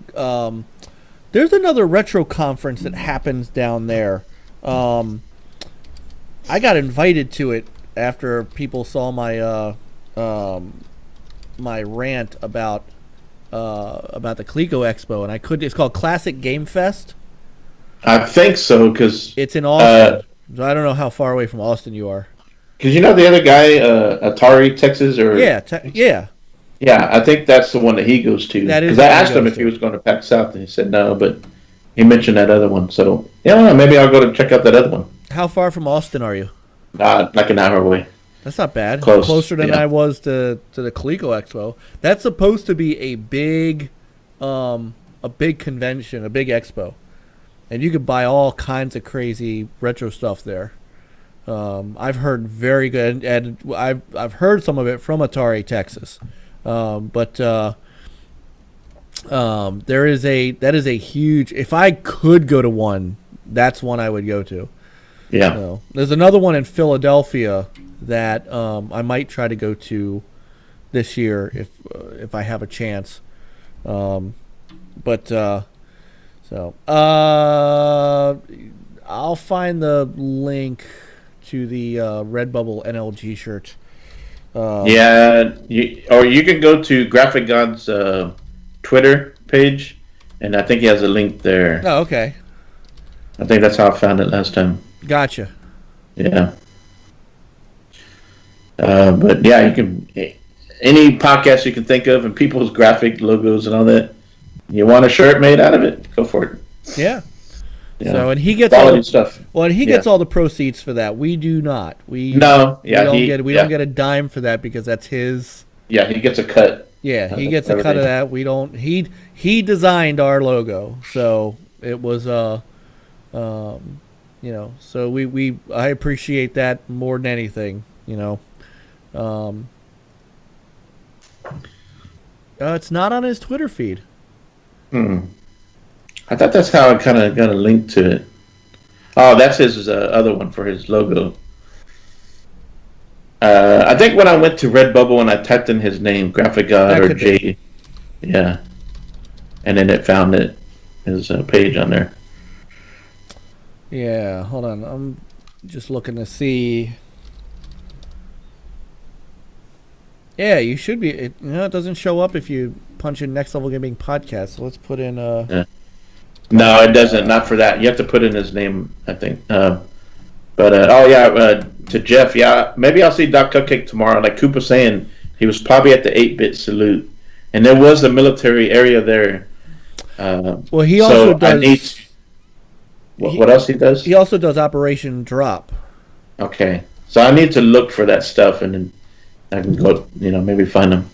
There's another retro conference that happens down there. I got invited to it after people saw my my rant about the Coleco Expo, and I couldn't. It's called Classic Game Fest. I think so because it's in Austin. So I don't know how far away from Austin you are. Because the other guy, Atari Texas, or yeah, I think that's the one that he goes to. That is because I asked him if he was going to PAX South, and he said no, but he mentioned that other one. So maybe I'll go to check out that other one. How far from Austin are you? Like an hour away. That's not bad. Close. Closer than I was to the Coleco Expo. That's supposed to be a big convention, a big expo, and you could buy all kinds of crazy retro stuff there. I've heard very good, and I've heard some of it from Atari Texas, but that is a huge. If I could go to one, that's one I would go to. Yeah. So, there's another one in Philadelphia that I might try to go to this year if I have a chance. I'll find the link to the Redbubble NLG shirt. You can go to Graphic God's Twitter page, and I think he has a link there. Oh, okay. I think that's how I found it last time. Gotcha. Yeah. But yeah, you can any podcast you can think of and people's graphic logos and all that. You want a shirt made out of it? Go for it. Yeah. Yeah. So and he gets quality stuff. Well, and he gets all the proceeds for that. We do not. We don't get a dime for that because that's his. Yeah, he gets a cut. Yeah, he gets a cut of that. We don't. He designed our logo, so it was So I appreciate that more than anything. It's not on his Twitter feed. I thought that's how I kind of got a link to it. Oh, that's his other one for his logo. I think when I went to Redbubble and I typed in his name, Graphic God or J, yeah, and then it found his page on there. Yeah, hold on. I'm just looking to see. Yeah, you should be. It doesn't show up if you punch in Next Level Gaming Podcast. So let's put in. Yeah. No, it doesn't. Not for that. You have to put in his name, I think. To Jeff, maybe I'll see Doc Cupcake tomorrow. Like Coop was saying, he was probably at the 8-bit salute, and there was a military area there. Well, he also does. What else he does? He also does Operation Drop. Okay, so I need to look for that stuff, and then I can go, maybe find him.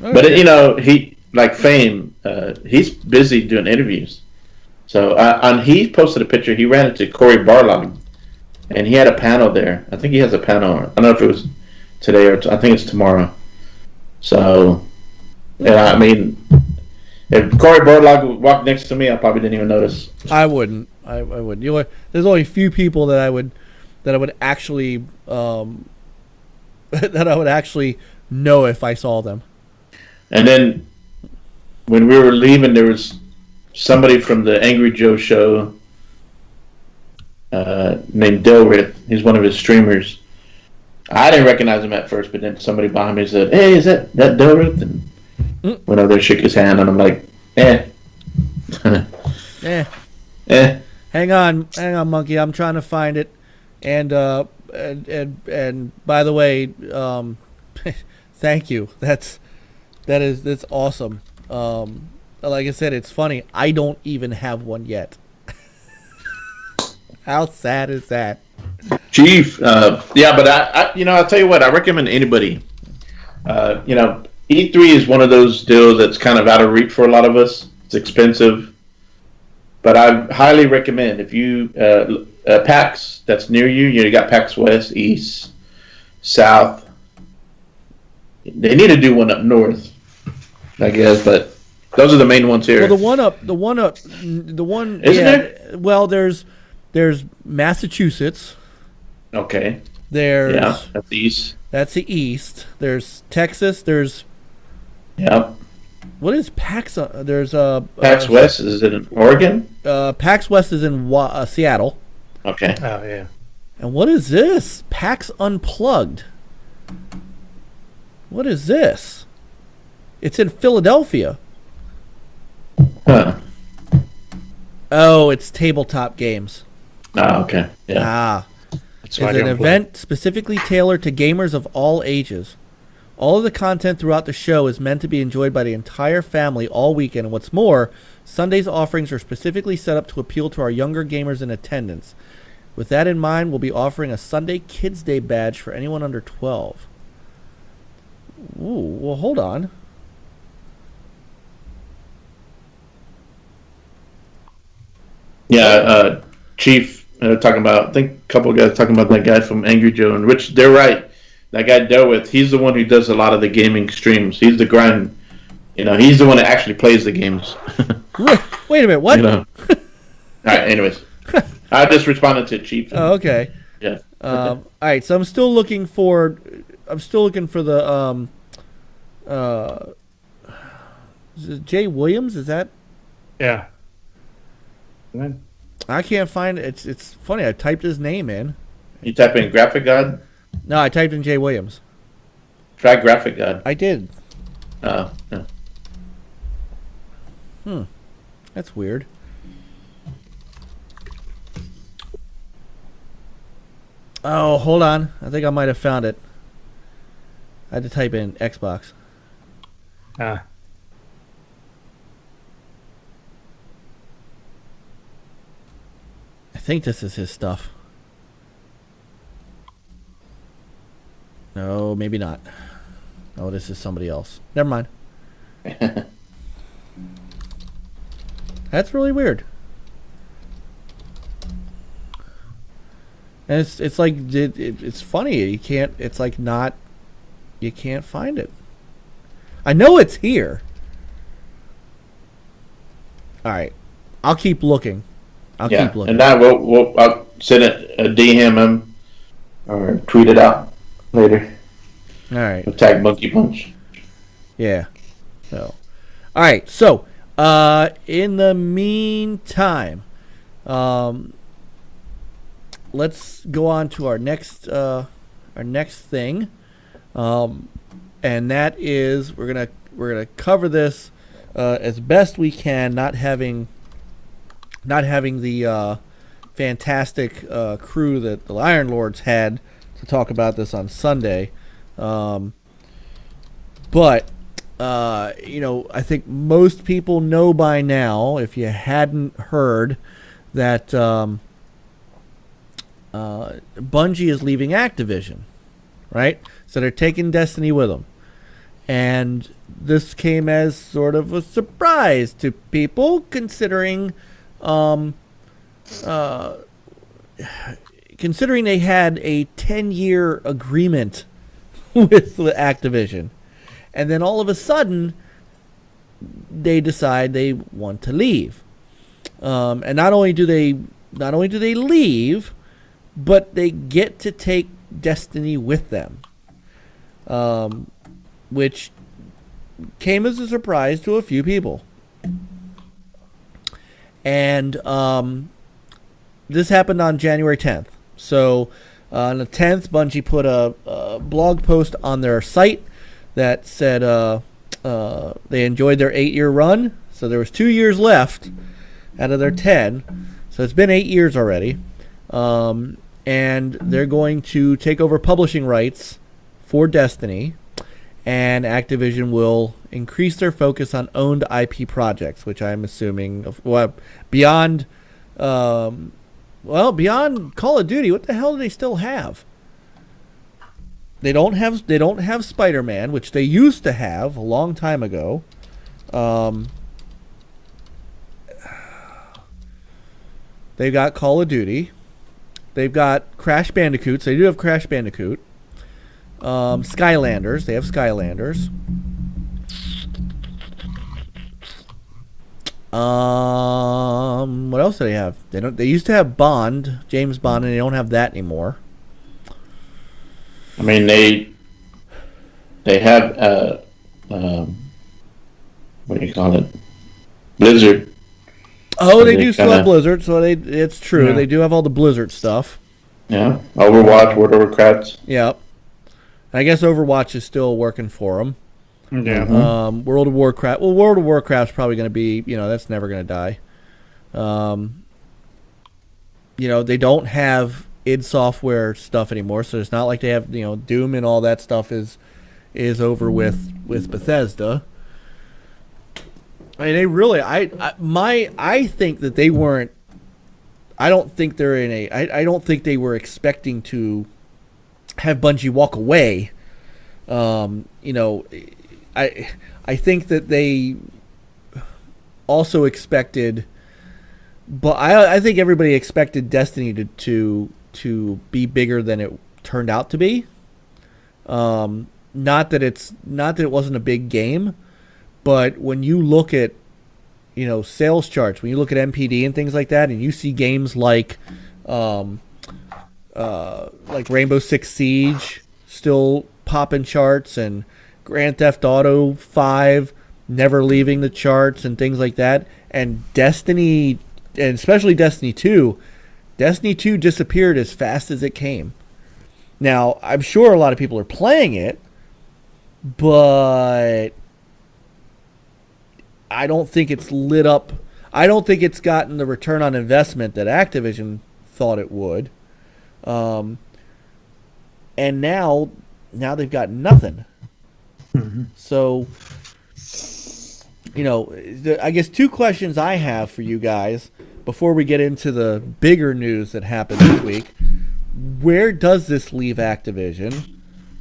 Okay. But he like Fame. He's busy doing interviews. So he posted a picture. He ran into Corey Barlog, and he had a panel there. I think he has a panel. I don't know if it was today or I think it's tomorrow. So, yeah, I mean, If Corey Borlaug walked next to me, I probably didn't even notice. I wouldn't. I wouldn't. There's only a few people that I would actually that I would actually know if I saw them. And then when we were leaving, there was somebody from the Angry Joe show named Dilrith. He's one of his streamers. I didn't recognize him at first, but then somebody behind me said, "Hey, is that Dilrith?" And went over there, shook his hand, and I'm like, "Eh, eh." Hang on, monkey. I'm trying to find it. And by the way, thank you. That's awesome. Like I said, it's funny. I don't even have one yet. How sad is that? Chief, yeah, but I'll tell you what, I recommend anybody. E3 is one of those deals that's kind of out of reach for a lot of us. It's expensive, but I highly recommend if you PAX that's near you. You got PAX West, East, South. They need to do one up north, I guess, but those are the main ones here. Well, the one. Isn't there? Well, there's Massachusetts. Okay. There's that's the East. That's the East. There's Texas. There's. Yep. What is PAX? There's PAX West is it in Oregon? PAX West is in Seattle. Okay. Oh yeah. And what is this? PAX Unplugged. What is this? It's in Philadelphia. Huh. Oh, it's tabletop games. Oh, okay. Yeah. It's an event specifically tailored to gamers of all ages. All of the content throughout the show is meant to be enjoyed by the entire family all weekend. And what's more, Sunday's offerings are specifically set up to appeal to our younger gamers in attendance. With that in mind, we'll be offering a Sunday Kids Day badge for anyone under 12. Ooh, well, hold on. Yeah, Chief talking about, I think a couple of guys talking about that guy from Angry Joe, and which they're right. That guy dealt with, he's the one who does a lot of the gaming streams. He's the grind, he's the one that actually plays the games. Wait a minute, what? All right, anyways. I just responded to Chief. Oh, okay. Yeah. All right, so I'm still looking for the is it Jay Williams? Is that? Yeah. I can't find it. It's funny. I typed his name in. You type in Graphic God? No, I typed in Jay Williams. Try Graphic God. I did. Oh, yeah. That's weird. Oh, hold on. I think I might have found it. I had to type in Xbox. Ah. I think this is his stuff. No, maybe not. Oh, this is somebody else. Never mind. That's really weird. And it's like it's funny. You can't. It's like not. You can't find it. I know it's here. All right, I'll keep looking. I'll keep looking. And now I'll send it, DM him or tweet it out later. All right. We'll tag Monkey Punch. Yeah. So, all right. So, in the meantime, let's go on to our next thing, and that is we're gonna cover this as best we can, not having the fantastic crew that the Iron Lords had to talk about this on Sunday. But I think most people know by now, if you hadn't heard, that Bungie is leaving Activision, right? So they're taking Destiny with them. And this came as sort of a surprise to people, considering they had a 10-year agreement with Activision. And then all of a sudden, they decide they want to leave. And not only do they leave, but they get to take Destiny with them, which came as a surprise to a few people. And this happened on January 10th. So on the 10th, Bungie put a blog post on their site that said they enjoyed their 8-year run. So there was 2 years left out of their 10. So it's been 8 years already. And they're going to take over publishing rights for Destiny. And Activision will increase their focus on owned IP projects, which I'm assuming, beyond Call of Duty. What the hell do they still have? They don't have Spider-Man, which they used to have a long time ago. They've got Call of Duty. They've got Crash Bandicoots. They do have Crash Bandicoot. Skylanders. They have Skylanders. What else do they have? They used to have Bond, James Bond, and they don't have that anymore. I mean, they have what do you call it? Blizzard. Oh, they do still have Blizzard, so it's true. Yeah. They do have all the Blizzard stuff. Yeah, Overwatch, World of Warcraft. Yep. I guess Overwatch is still working for them. Yeah. World of Warcraft. Well, World of Warcraft's probably going to be, that's never going to die. They don't have id Software stuff anymore, so it's not like they have, Doom and all that stuff is over with Bethesda. I mean, they really, I think that they weren't. I don't think they're in a. I don't think they were expecting to have Bungie walk away. I think that they also expected, but I think everybody expected Destiny to be bigger than it turned out to be. Not that it wasn't a big game, but when you look at sales charts, when you look at MPD and things like that, and you see games like Rainbow Six Siege still popping charts, and Grand Theft Auto 5 never leaving the charts and things like that, and Destiny, and especially Destiny 2 disappeared as fast as it came. Now, I'm sure a lot of people are playing it, but I don't think it's lit up. I don't think it's gotten the return on investment that Activision thought it would. And now they've got nothing. Mm-hmm. So, I guess two questions I have for you guys before we get into the bigger news that happened this week. Where does this leave Activision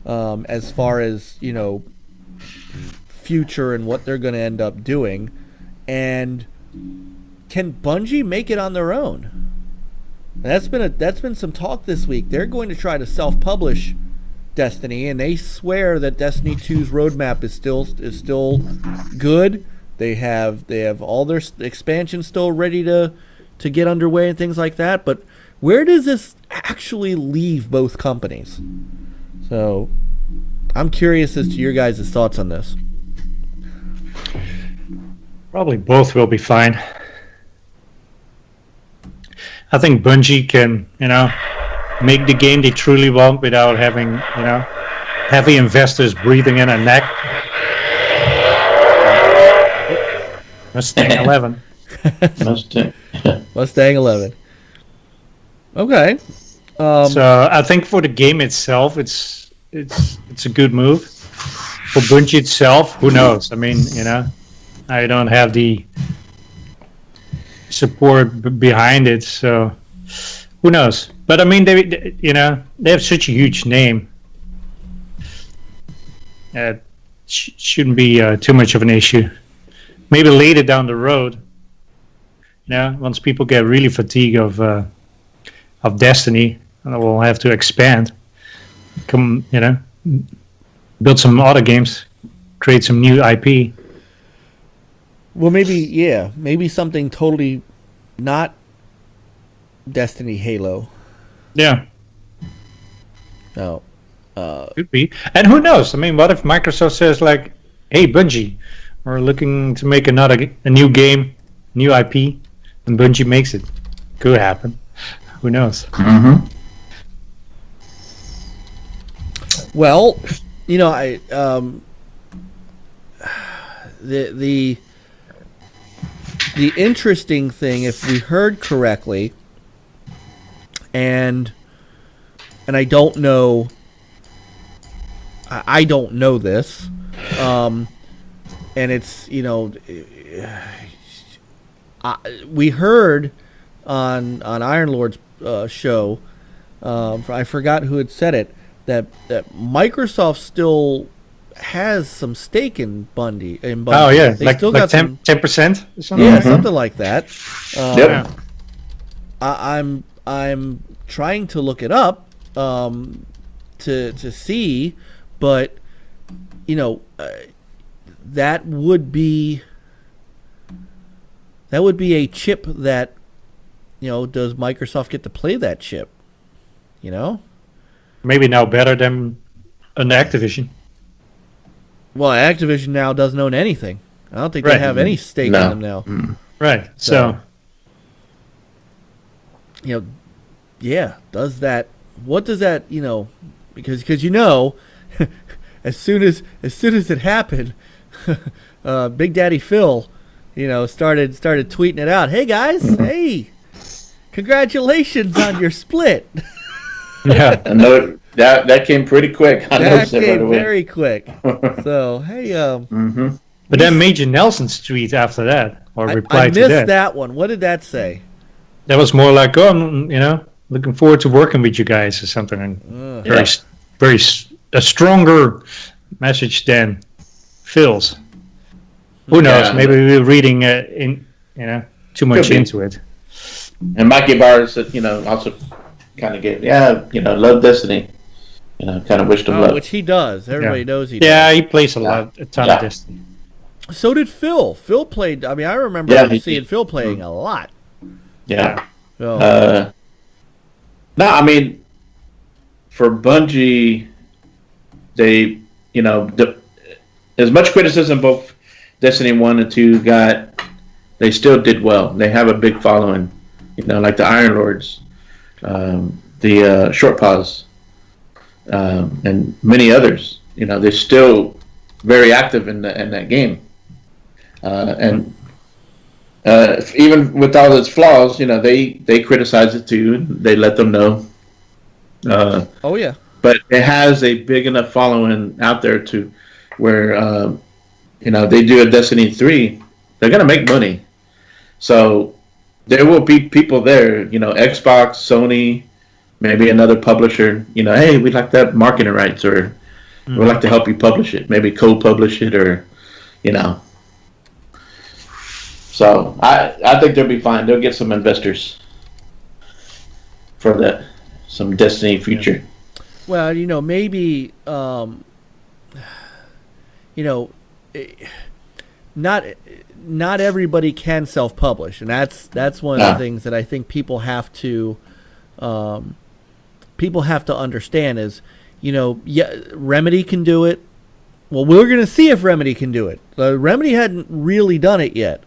as far as, future and what they're going to end up doing? And can Bungie make it on their own? And that's been some talk this week. They're going to try to self-publish Destiny, and they swear that Destiny 2's roadmap is still good. They have all their expansions still ready to get underway and things like that. But where does this actually leave both companies? So I'm curious as to your guys' thoughts on this. Probably both will be fine. I think Bungie can, make the game they truly want without having, heavy investors breathing in a neck. Mustang 11. Mustang 11. Okay. So I think for the game itself, it's a good move. For Bungie itself, who knows? I mean, I don't have the support behind it, so who knows? But I mean, they have such a huge name. It shouldn't be too much of an issue. Maybe later down the road, once people get really fatigued of Destiny, and we'll have to expand. Build some other games, create some new IP. Well, maybe something totally not Destiny Halo. Yeah, No. could be. And who knows? I mean, what if Microsoft says like, "Hey, Bungie, we're looking to make a new game, new IP," and Bungie makes it? Could happen. Who knows? Mm-hmm. Well, I the interesting thing, if we heard correctly, and I don't know, I don't know this, and it's we heard on Iron Lord's show, I forgot who had said it, that Microsoft still has some stake in Bungie. Oh yeah, they like still like got 10%. yeah, something like that. Yep. I'm trying to look it up to see, but that would be a chip that does Microsoft get to play that chip? Maybe now better than an Activision. Well, Activision now doesn't own anything. I don't think they Right. have any stake in No. them now. Right. So- So Yeah, does that? What does that? Because as soon as it happened, Big Daddy Phil, started tweeting it out. Hey guys, hey, congratulations on your split. yeah. I know that came pretty quick. I That noticed it right came away. very quick. So hey, Mm-hmm. But then Major Nelson's tweet after that, or I reply to missed that. that one. What did that say? That was more like, "Oh, looking forward to working with you guys," or something. And a stronger message than Phil's. Who knows? Yeah. Maybe we were reading too much Could be. into it. And Mikey Bars, also kind of gave, love Destiny. Kind of wished him luck. Which he does. Everybody knows he does. Yeah, he plays a ton of Yeah. Destiny. So did Phil. Phil played. I mean, I remember Yeah, seeing Phil playing a lot. Yeah. So, No, I mean, for Bungie, they, as much criticism both Destiny 1 and 2 got, they still did well. They have a big following, like the Iron Lords, the Short Paws, and many others. They're still very active in that game. And even with all its flaws, they criticize it too. They let them know. oh yeah. But it has a big enough following out there to where they do a Destiny 3, they're gonna make money. So there will be people there, Xbox, Sony, maybe another publisher, hey, we'd like that marketing rights, or we'd like to help you publish it, maybe co-publish it, or So I think they'll be fine. They'll get some investors for that, some Destiny future. Well, maybe, not everybody can self-publish, and that's one of the things that I think people have to understand is, Remedy can do it. Well, we're going to see if Remedy can do it. Remedy hadn't really done it yet.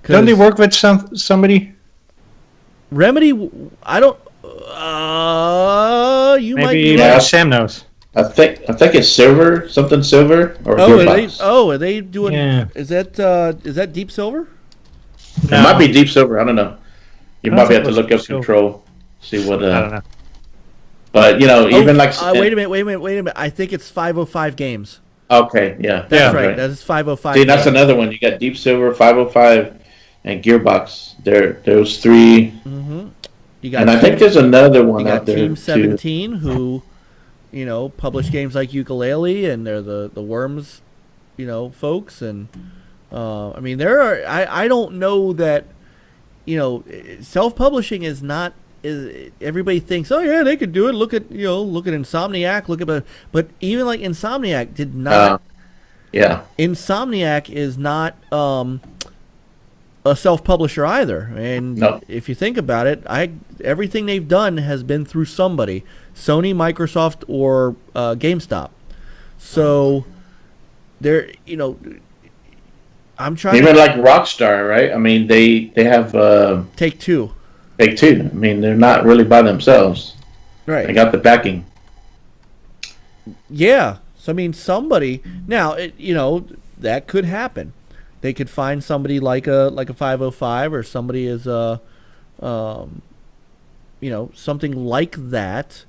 Don't they work with somebody? Remedy, I don't. You might be Maybe right. Sam knows. I think it's Silver, something Silver, or Gearbox. Are they doing? Yeah. Is that Deep Silver? It might be Deep Silver. I don't know. You I probably think have it to was look up Silver. Control, see what. I don't know. But even like. Wait a minute. I think it's 505 Games. Okay, yeah, That's right. That is 505. See, that's Games. another one. You got Deep Silver, 505, and Gearbox. Those three. Mm-hmm. You got And I think there's another one you out got there Team too. 17 who, publish games like Yooka-Laylee, and they're the Worms, folks, and I mean there are. I don't know that, self-publishing is not. Everybody thinks, oh yeah, they could do it. Look at Insomniac. But even like Insomniac did not. Yeah. Insomniac is not a self-publisher either. And No. if you think about it, everything they've done has been through somebody, Sony, Microsoft, or GameStop. So they're, I'm trying Even to like Rockstar, right? I mean, they have Take-Two. Take-Two. I mean, they're not really by themselves. Right. They got the backing. Yeah. So I mean, somebody now, that could happen. They could find somebody like a 505 or somebody as something like that.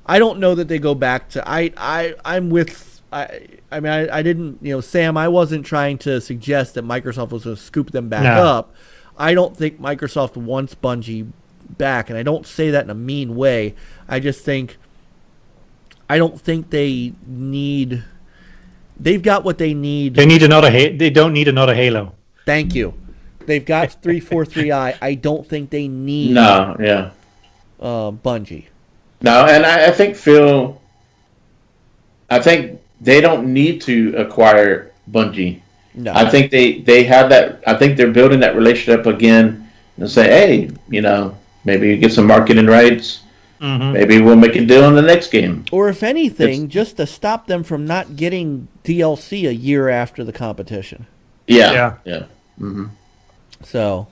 I don't know that they go back to. I'm with. I didn't. Sam, I wasn't trying to suggest that Microsoft was going to scoop them back up. I don't think Microsoft wants Bungie back, and I don't say that in a mean way. I just think. I don't think they need. They've got what they need. They need another. They don't need another Halo. Thank you. They've got 343i. I don't think they need. No, yeah. Bungie. No, and I think Phil. I think they don't need to acquire Bungie. No. I think they have that. I think they're building that relationship again and say, hey, maybe you get some marketing rights. Mm-hmm. Maybe we'll make a deal in the next game. Or if anything, just to stop them from not getting DLC a year after the competition. Yeah. Mm-hmm. So,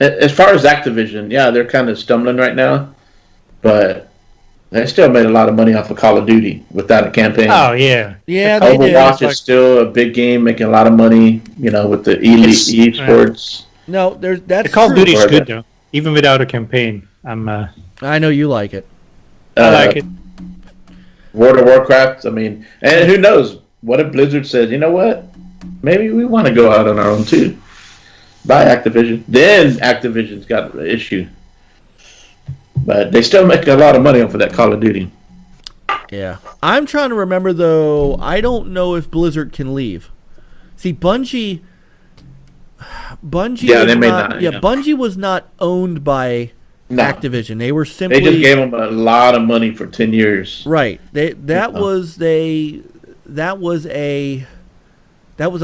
as far as Activision, they're kind of stumbling right now, but they still made a lot of money off of Call of Duty without a campaign. Oh yeah, yeah, they Overwatch do. is still a big game, making a lot of money. With the elite esports. No, that's Call of true. Duty is good though, even without a campaign. I know you like it. I like it. World of Warcraft. I mean, and who knows? What if Blizzard says, you know what? Maybe we want to go out on our own too. Buy Activision. Then Activision's got an issue. But they still make a lot of money off of that Call of Duty. Yeah. I'm trying to remember, though. I don't know if Blizzard can leave. See, Bungie... Yeah, they may not. Yeah, Bungie was not owned by Activision. They were simply... They just gave them a lot of money for 10 years. Right. That was a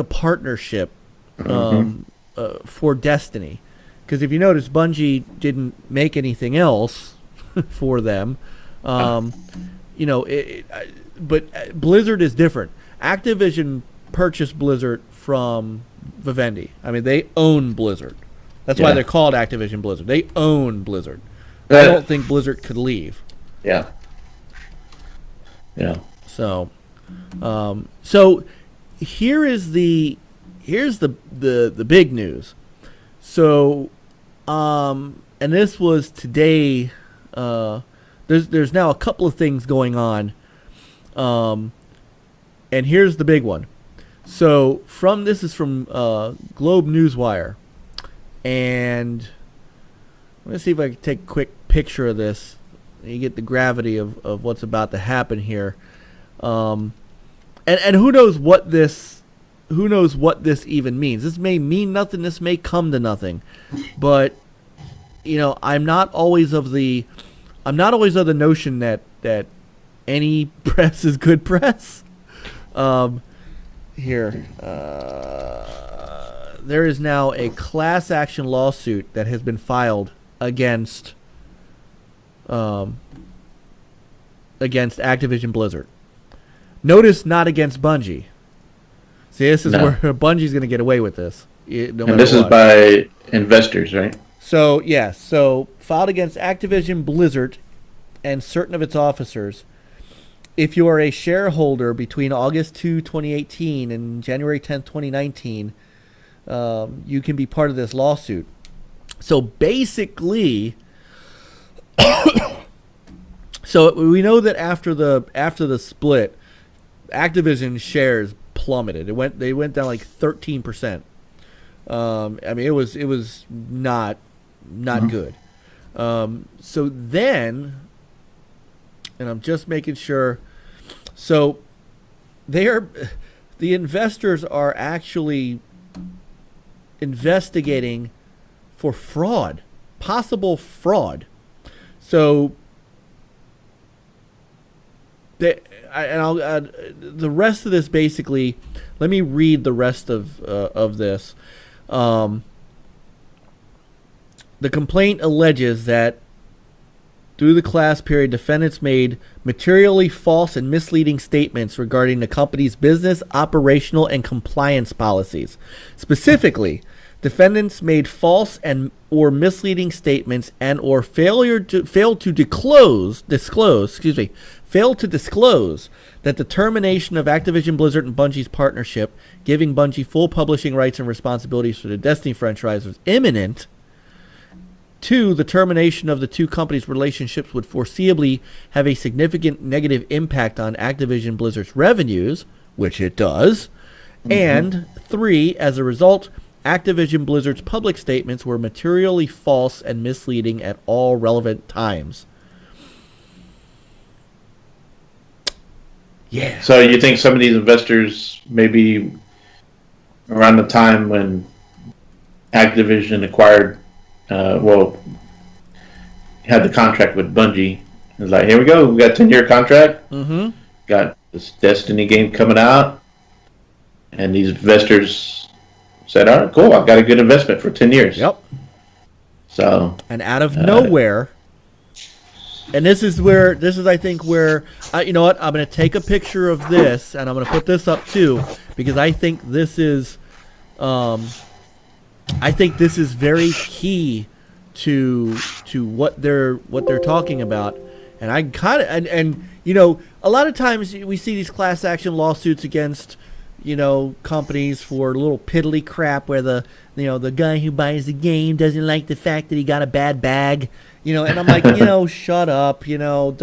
partnership for Destiny. Because if you notice, Bungie didn't make anything else for them. But Blizzard is different. Activision purchased Blizzard from Vivendi. I mean, they own Blizzard. That's why they're called Activision Blizzard. They own Blizzard. I don't think Blizzard could leave. Yeah. So, here's the big news. So, and this was today. There's now a couple of things going on. And here's the big one. So this is from Globe Newswire, and let me see if I can take a quick picture of this. You get the gravity of what's about to happen here. And who knows what this even means. This may mean nothing. This may come to nothing. But I'm not always of the notion that any press is good press. Here, there is now a class action lawsuit that has been filed against Activision Blizzard. Notice, not against Bungie. See, this is where Bungie's going to get away with this. And this is by investors, right? So, yes. So, filed against Activision Blizzard and certain of its officers. If you are a shareholder between August 2, 2018 and January 10, 2019, you can be part of this lawsuit. So, basically... So we know that after the split, Activision shares plummeted. They went down like 13%. I mean, it was not good. So then, and I'm just making sure. So the investors are actually investigating for fraud, possible fraud. So the rest of this basically. Let me read the rest of this. The complaint alleges that through the class period, defendants made materially false and misleading statements regarding the company's business, operational, and compliance policies. Specifically, defendants made false and or misleading statements and or failed to disclose that the termination of Activision Blizzard and Bungie's partnership, giving Bungie full publishing rights and responsibilities for the Destiny franchise, was imminent. 2, the termination of the two companies' relationships would foreseeably have a significant negative impact on Activision Blizzard's revenues, which it does. Mm-hmm. And 3, as a result, Activision Blizzard's public statements were materially false and misleading at all relevant times. Yeah. So you think some of these investors, maybe around the time when Activision acquired, had the contract with Bungie, it's like, here we go, we got a 10-year contract, got this Destiny game coming out, and these investors said, all right, cool, I've got a good investment for 10 years. Yep. So, and out of nowhere, and this is I think where, you know what, I'm going to take a picture of this, and I'm going to put this up too, because I think this is, very key to what they're talking about. And I kind of, and you know, a lot of times we see these class action lawsuits against, you know, companies for little piddly crap where the guy who buys the game doesn't like the fact that he got a bad bag, you know, and I'm like, you know, shut up, you know,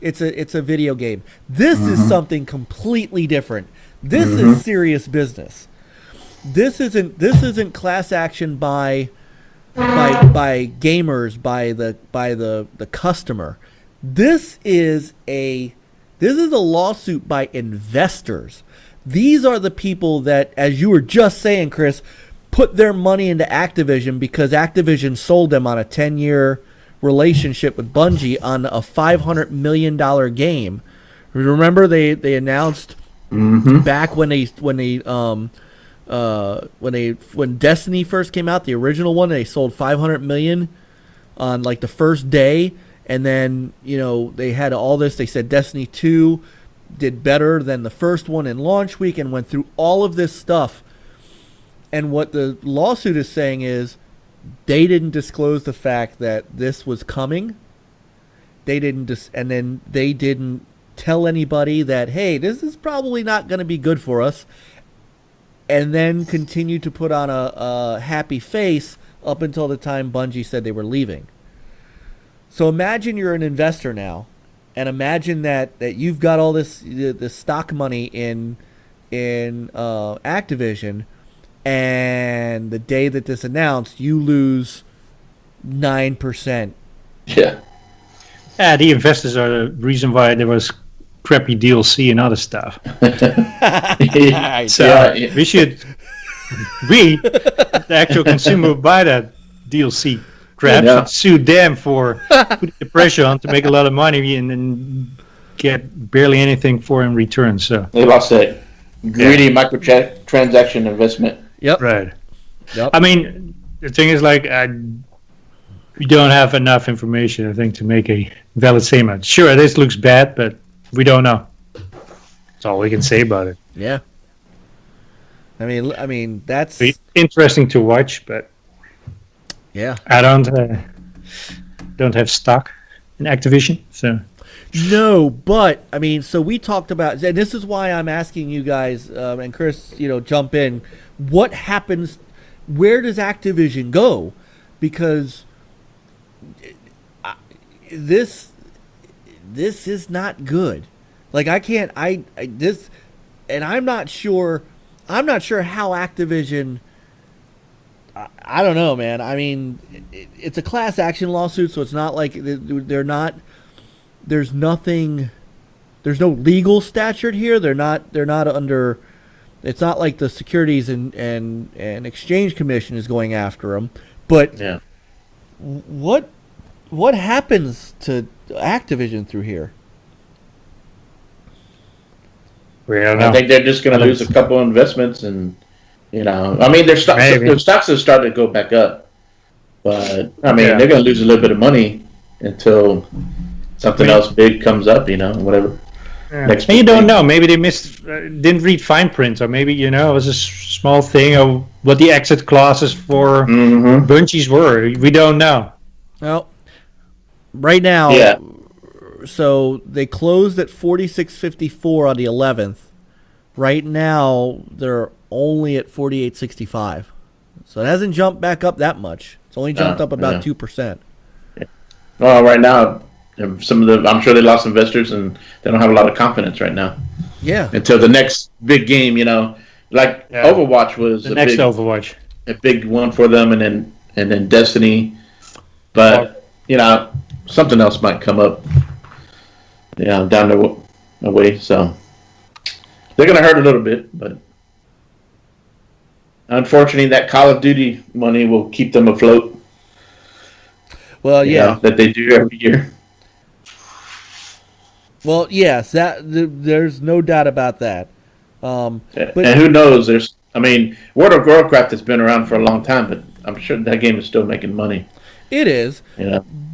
it's a video game. This is something completely different. This is serious business. This isn't class action by gamers, by the customer. This is a lawsuit by investors. These are the people that, as you were just saying, Chris, put their money into Activision because Activision sold them on a 10-year relationship with Bungie on a $500 million game. Remember they announced back when Destiny first came out, the original one, they sold 500 million on like the first day, and then, you know, they had all this. They said Destiny 2 did better than the first one in launch week, and went through all of this stuff. And what the lawsuit is saying is they didn't disclose the fact that this was coming. They didn't and then they didn't tell anybody that, hey, this is probably not going to be good for us. And then continue to put on a happy face up until the time Bungie said they were leaving. So imagine you're an investor now, and imagine that you've got all this stock money in Activision, and the day that this announced, you lose 9%. Yeah. Yeah, the investors are the reason why there was crappy DLC and other stuff. So we, the actual consumer, buy that DLC crap, should sue them for putting the pressure on to make a lot of money and then get barely anything for in return. So they lost that greedy microtransaction investment. Yep. Right. Yep. I mean, the thing is, like, we don't have enough information, I think, to make a valid statement. Sure, this looks bad, but we don't know. That's all we can say about it. Yeah. I mean that's interesting to watch, but yeah, I don't have stock in Activision, so no. But I mean, so we talked about, and this is why I'm asking you guys, and Chris, you know, jump in. What happens? Where does Activision go? Because this is not good. Like, I can't, this, and I'm not sure how Activision, I don't know, man. I mean, it's a class action lawsuit, so it's not like there's no legal statute here. They're not under, it's not like the Securities and Exchange Commission is going after them. But yeah, what happens to Activision through here? We don't I know. think they're just going to lose a couple investments, and I mean, their stocks have started to go back up, but I mean, they're going to lose a little bit of money until something else big comes up, whatever. Yeah. And you don't know. Maybe they didn't read fine print, or maybe it was a small thing, or what the exit clauses for Bungies were. We don't know. Well, right now, so they closed at 46.54 on the 11th. Right now, they're only at 48.65. So it hasn't jumped back up that much. It's only jumped up about 2%. Well, right now, I'm sure they lost investors, and they don't have a lot of confidence right now. Yeah. Until the next big game, Overwatch was Overwatch, a big one for them, and then Destiny. But something else might come up. Down the way. So they're going to hurt a little bit, but unfortunately, that Call of Duty money will keep them afloat. Well, that they do every year. Well, yes, there's no doubt about that. But who knows? World of Warcraft has been around for a long time, but I'm sure that game is still making money. It is.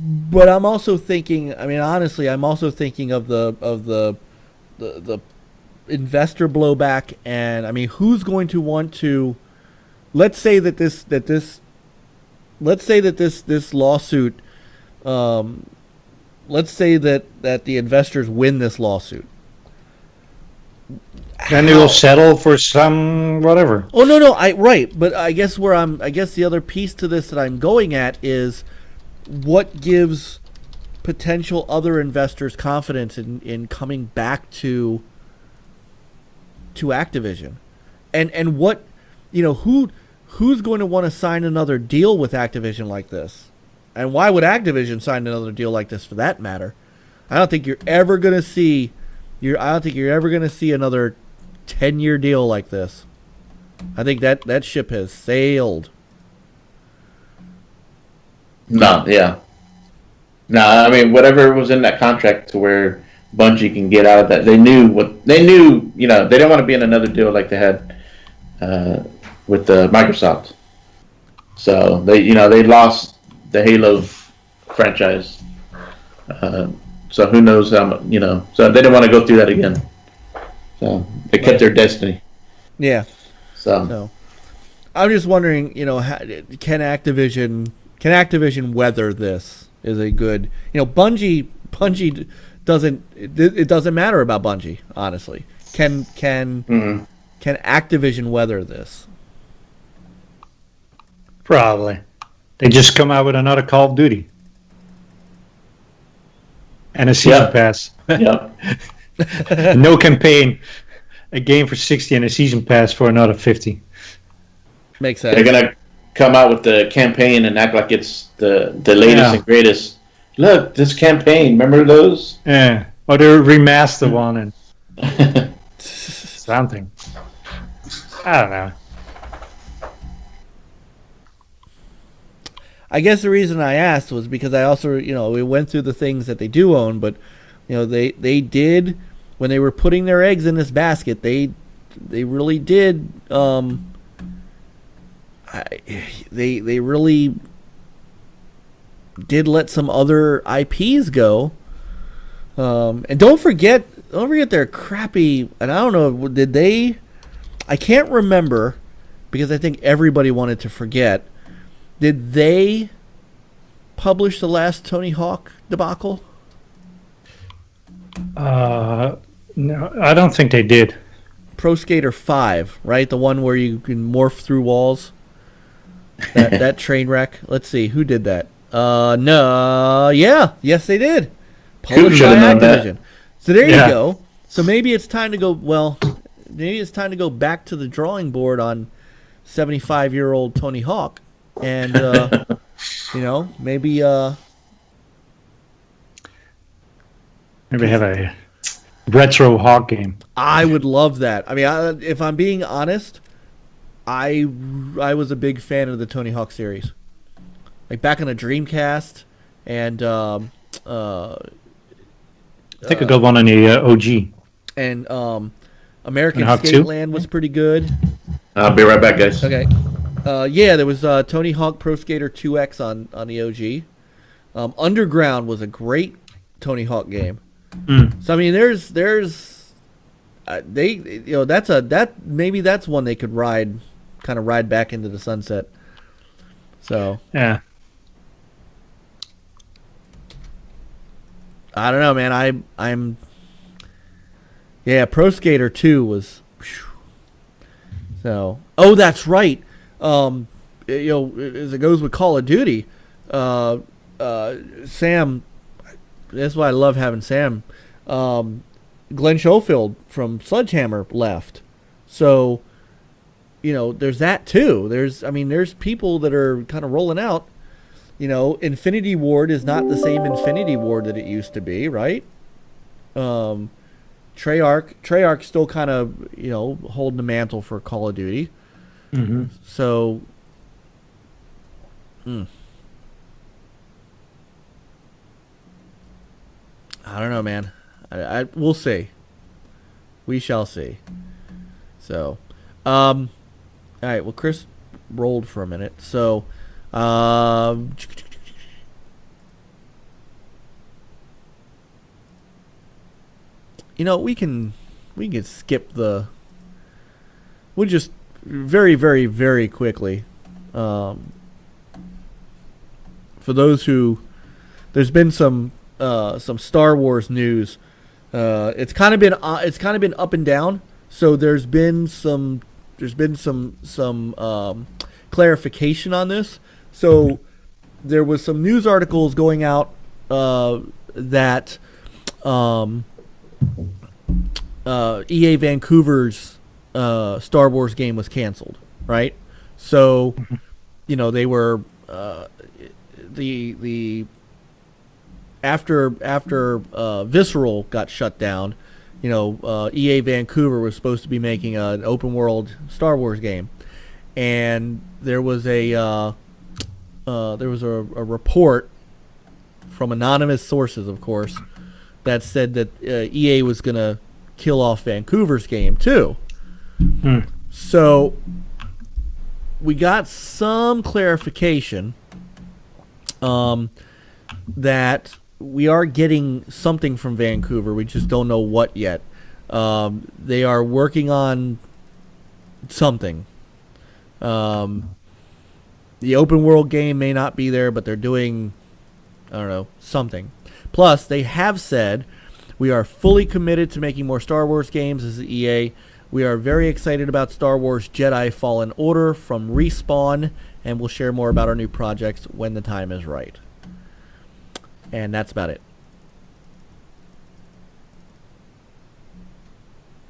But I'm also thinking. Honestly, I'm also thinking of the investor blowback, and who's going to want to? Let's say that this lawsuit. Let's say that the investors win this lawsuit. Then they will settle for some whatever. Oh no, right. But I guess the other piece to this that I'm going at is what gives potential other investors confidence in coming back to Activision, and what who's going to want to sign another deal with Activision like this. And why would Activision sign another deal like this, for that matter? I don't think you're ever going to see another 10-year deal like this. I think that ship has sailed. No, yeah. No, whatever was in that contract to where Bungie can get out of that. They knew. They don't want to be in another deal like they had with Microsoft. So they lost the Halo franchise. So who knows how much, so they didn't want to go through that again. So they kept their destiny. Yeah. So I'm just wondering, can Activision weather this? Is a good, Bungie doesn't matter about Bungie, honestly. Can Activision weather this? Probably. They just come out with another Call of Duty. And a season pass. Yeah. No campaign. A game for 60 and a season pass for another 50. Makes sense. They're going to come out with the campaign and act like it's the latest and greatest. Look, this campaign. Remember those? Yeah. Or they remaster one and something. I don't know. I guess the reason I asked was because I also, we went through the things that they do own, but, they did, when they were putting their eggs in this basket, they really did, they really did let some other IPs go. And don't forget their crappy, and I don't know, did they, I can't remember, because I think everybody wanted to forget. Did they publish the last Tony Hawk debacle? No, I don't think they did. Pro Skater 5, right? The one where you can morph through walls. That train wreck. Let's see, who did that? No, yeah, yes they did. Published by Activision. So there you go. So maybe it's time to go. Well, maybe it's time to go back to the drawing board on 75-year-old Tony Hawk. And maybe have a retro Hawk game. I would love that. If I'm being honest, I was a big fan of the Tony Hawk series, like back on the Dreamcast, and I think I got one on the OG. And American And Hawk 2? Skateland was pretty good. I'll be right back, guys. Okay. Yeah, there was Tony Hawk Pro Skater 2X on the OG. Underground was a great Tony Hawk game. So I mean, there's maybe that's one they could ride back into the sunset. So Yeah. I don't know, man. I'm Pro Skater 2 was. So that's right. As it goes with Call of Duty, Sam. That's why I love having Sam. Glenn Schofield from Sledgehammer left, so there's that too. There's people that are kind of rolling out. Infinity Ward is not the same Infinity Ward that it used to be, right? Treyarch still kind of holding the mantle for Call of Duty. Mm-hmm. So. I don't know, man. We'll see. We shall see. So, all right. Well, Chris rolled for a minute, so we can skip the. We'll just very, very, very quickly. For those who, there's been some Star Wars news. It's kind of been up and down. So there's been some clarification on this. So there was some news articles going out that EA Vancouver's Star Wars game was canceled, right? So they were the after Visceral got shut down, EA Vancouver was supposed to be making an open world Star Wars game, and there was a report from anonymous sources, of course, that said that EA was going to kill off Vancouver's game too. So we got some clarification that we are getting something from Vancouver. We just don't know what yet. They are working on something. The open world game may not be there, but they're doing, I don't know, something. Plus, they have said, we are fully committed to making more Star Wars games as the EA. We are very excited about Star Wars Jedi Fallen Order from Respawn, and we'll share more about our new projects when the time is right. And that's about it.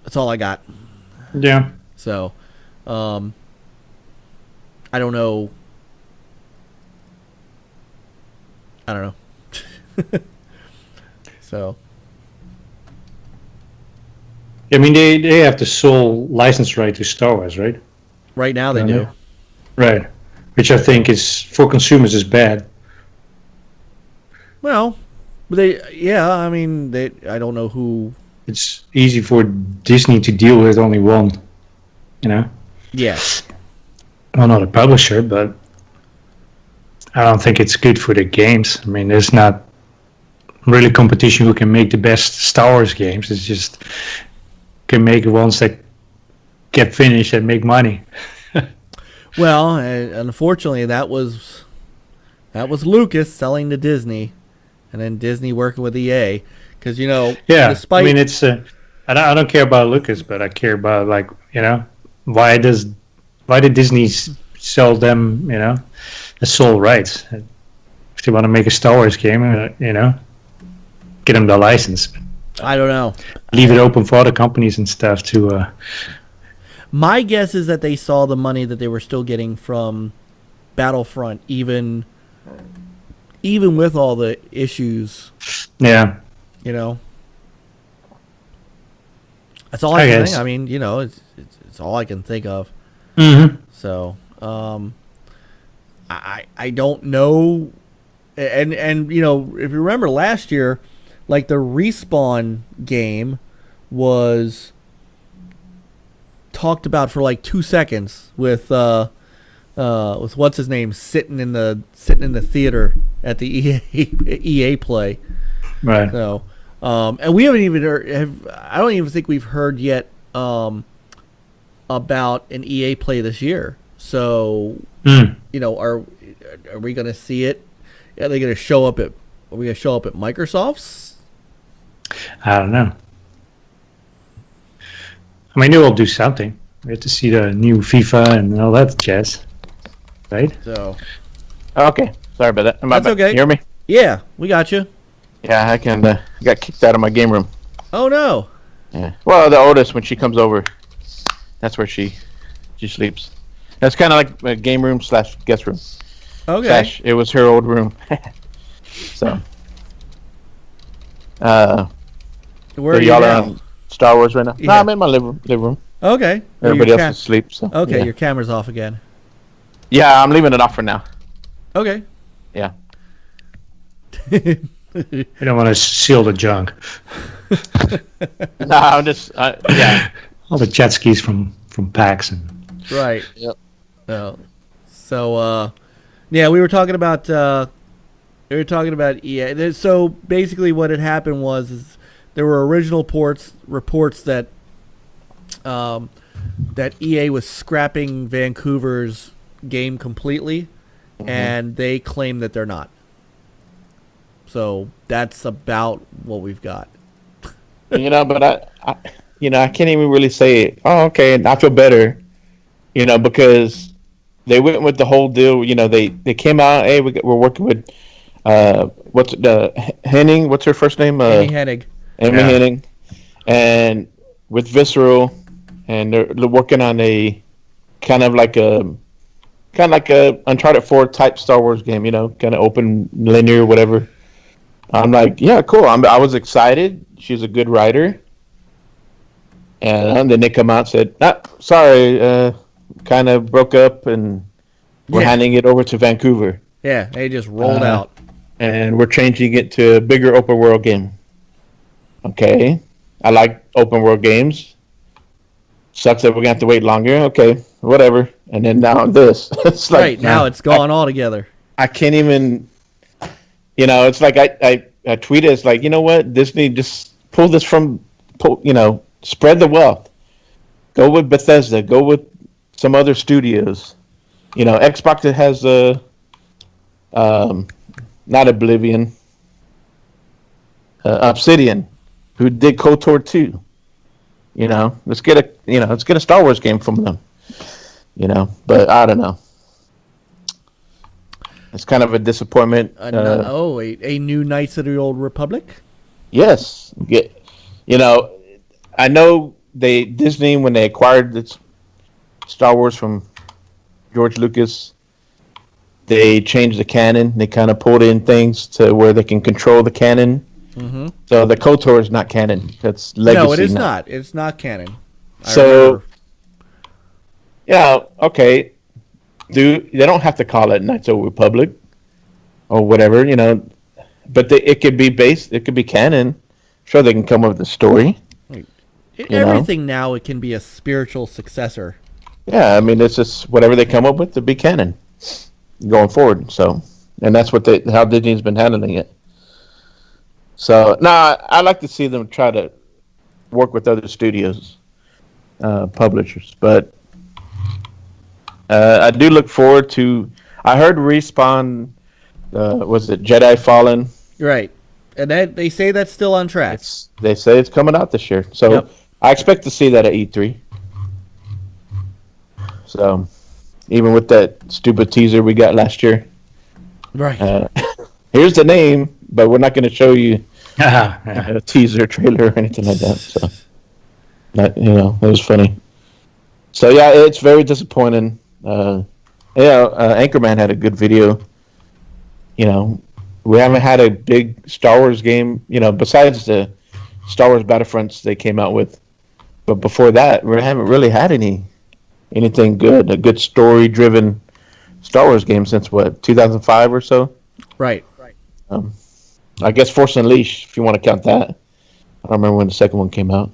That's all I got. Yeah. So, I don't know. So. I mean, they have the sole license right to Star Wars, right? Right now they do. Right. Which I think is, for consumers, is bad. Well, I don't know who. It's easy for Disney to deal with only one, Yes. Well, not a publisher, but I don't think it's good for the games. I mean, there's not really competition who can make the best Star Wars games. It's just can make ones that get finished and make money. Well, unfortunately, that was Lucas selling to Disney, and then Disney working with EA, because despite, I mean, it's I don't care about Lucas, but I care about why did Disney sell them the sole rights? If they want to make a Star Wars game, get them the license. I don't know. Leave it open for other companies and stuff to. My guess is that they saw the money that they were still getting from Battlefront, even with all the issues. Yeah. That's all I can think. I mean, it's all I can think of. Mm-hmm. So, I don't know, and if you remember last year, like the Respawn game was talked about for like 2 seconds with what's his name sitting in the theater at the EA play. Right. So, and we haven't even heard, I don't even think we've heard yet about an EA play this year. So, you know, are we going to see it? Are they going to show up at? Are we going to show up at Microsoft's? I don't know. I mean, they will do something. We have to see the new FIFA and all that jazz, right? So, Okay, sorry about that. That's okay. You hear me? yeah, we got you. Yeah, I can. Got kicked out of my game room. Oh no. Yeah. Well, the oldest, when she comes over, that's where she sleeps. That's kind of like a game room / guest room. Okay. It was her old room. So. Where So are you y'all now? are on Star Wars right now? Yeah. No, I'm in my living room. Okay. Everybody Your else is asleep. So. Okay, Yeah. your camera's off again. Yeah, I'm leaving it off for now. Okay. Yeah. We don't want to seal the junk. No, I'm just. Yeah. All the jet skis from PAX and Right. Yep. No. So, yeah, we were talking about EA. So basically, what had happened is there were original reports that that EA was scrapping Vancouver's game completely, and they claim that they're not. So that's about what we've got. You know, but I can't even really say, oh, okay, and I feel better, because they went with the whole deal. They came out, hey, we're working with, what's the Henning? What's her first name? Amy Hennig. Amy Yeah. Henning, and with Visceral, and they're working on a kind of like a Uncharted 4 type Star Wars game. Kind of open linear, whatever. I'm like, yeah, cool. I was excited. She's a good writer. And then they come out and said, sorry, kind of broke up, and we're handing it over to Vancouver. Yeah, they just rolled out. And we're changing it to a bigger open world game. Okay. I like open world games. Sucks that we're going to have to wait longer. Okay, whatever. And then now this. It's like, Right, now it's gone all together. I can't even... it's like I tweeted, it's like, you know what, Disney, just pull this spread the wealth. Go with Bethesda. Go with some other studios. Xbox that has not Oblivion, Obsidian, who did KOTOR 2. Let's get a Star Wars game from them. But I don't know. It's kind of a disappointment. A new Knights of the Old Republic? Yes. I know Disney, when they acquired the Star Wars from George Lucas, they changed the canon. They kind of pulled in things to where they can control the canon. Mm-hmm. So the KOTOR is not canon. That's legacy. No, it is now. not. It's not canon. So, okay. They don't have to call it Knights of the Republic or whatever, but it could be based, it could be canon. Sure, they can come up with a story. Everything now, it can be a spiritual successor. Yeah, I mean, it's just whatever they come up with to be canon going forward. So, and that's how Disney's been handling it. So, I like to see them try to work with other studios, publishers, but I do look forward to. I heard Respawn. Was it Jedi Fallen? Right, and they say that's still on track. They say it's coming out this year, so Yep. I expect to see that at E3. So, even with that stupid teaser we got last year, Right. Here's the name, but we're not going to show you yeah. a teaser trailer or anything like that. So, it was funny. So yeah, it's very disappointing. Anchorman had a good video. We haven't had a big Star Wars game, besides the Star Wars Battlefronts they came out with. But before that, we haven't really had anything good, a good story-driven Star Wars game since, 2005 or so? Right. I guess Force Unleashed, if you want to count that. I don't remember when the second one came out.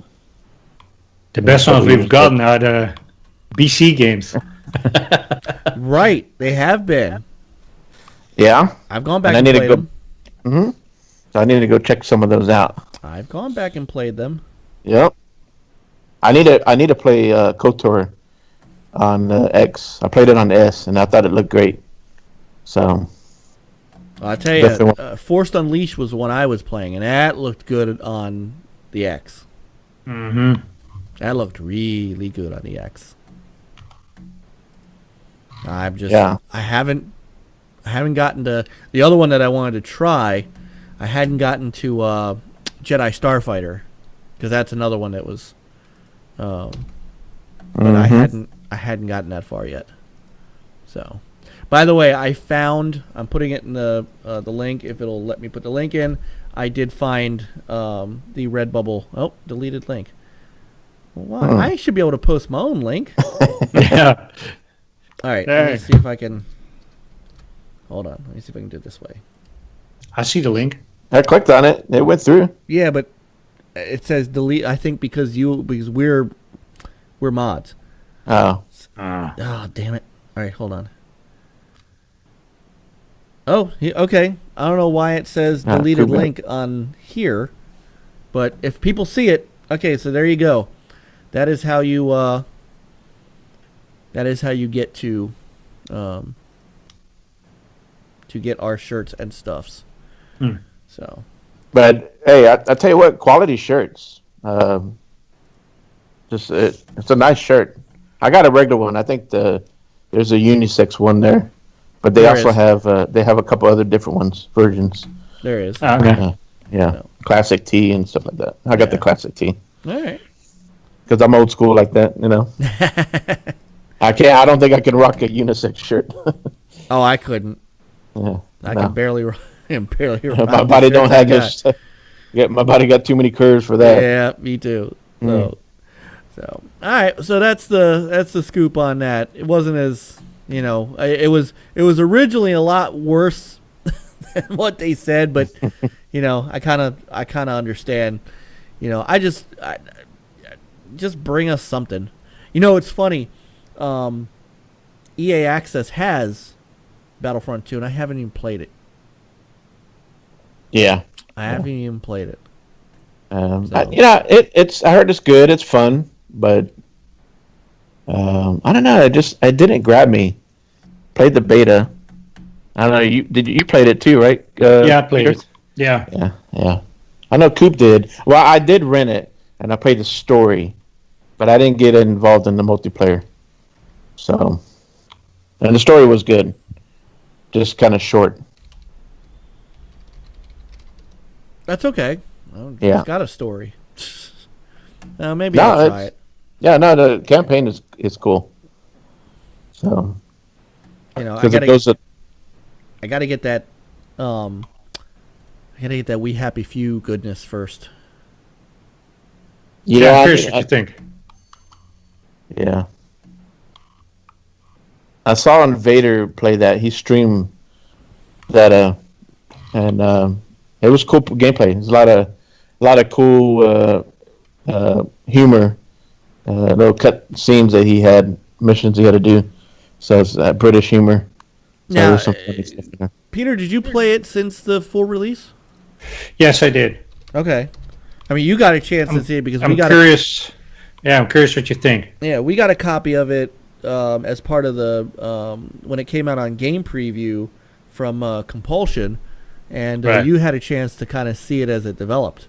The best ones we've gotten are the BC games. Right, they have been. Yeah. I've gone back and played them. Mm-hmm. So I need to go check some of those out. I've gone back and played them. Yep. I need to play KOTOR on X. I played it on S, and I thought it looked great. So. I'll tell you, Forced Unleashed was the one I was playing, and that looked good on the X. Mm-hmm. That looked really good on the X. I haven't gotten to the other one that I wanted to try. I hadn't gotten to Jedi Starfighter, because that's another one that was, but I hadn't gotten that far yet. So, by the way, I'm putting it in the link if it'll let me put the link in. I did find the Redbubble. Oh, deleted link. Well, I should be able to post my own link. Yeah. All right, let me see if I can. Hold on, let me see if I can do it this way. I see the link. I clicked on it. It went through. Yeah, but it says delete. I think because we're mods. Oh. Oh, damn it! All right, hold on. Oh, okay. I don't know why it says deleted link on here, but if people see it, okay. So there you go. That is how you. That is how you get to get our shirts and stuffs. So. But hey, I tell you what, quality shirts. It's a nice shirt. I got a regular one. I think there's a unisex one there, but they also have a couple other different versions. There is. Oh, okay. Yeah, no. Classic tee and stuff like that. I got the classic tee. All right. Because I'm old school like that, you know. I don't think I can rock a unisex shirt. Oh, I couldn't. Yeah. I can barely rock. My body don't have this. Yeah, my body got too many curves for that. Yeah, me too. So all right. So that's the scoop on that. It wasn't as it was originally a lot worse than what they said, but I kind of understand. I just bring us something. It's funny. EA Access has Battlefront 2, and I haven't even played it. Yeah, I haven't even played it. It's. I heard it's good. It's fun, but I don't know. It didn't grab me. Played the beta. I don't know. You played it too, right? Yeah, I played it. Yeah. Yeah. I know Coop did. Well, I did rent it, and I played the story, but I didn't get involved in the multiplayer. So, and the story was good, just kind of short. That's okay. Yeah. It's got a story. Maybe I'll try it. Yeah, no, the campaign is cool. So, I gotta get that. I gotta get that We Happy Few goodness first. Yeah, I'm curious what you think. Yeah. I saw Invader play that. He streamed that, and it was cool gameplay. There's a lot of cool humor, little cut scenes that he had, missions he had to do. So it's British humor. So now, there's some funny stuff in there. Peter, did you play it since the full release? Yes, I did. Okay. I mean, you got a chance to see it because I'm curious. Yeah, I'm curious what you think. Yeah, we got a copy of it as part of the when it came out on Game Preview from Compulsion, and you had a chance to kind of see it as it developed.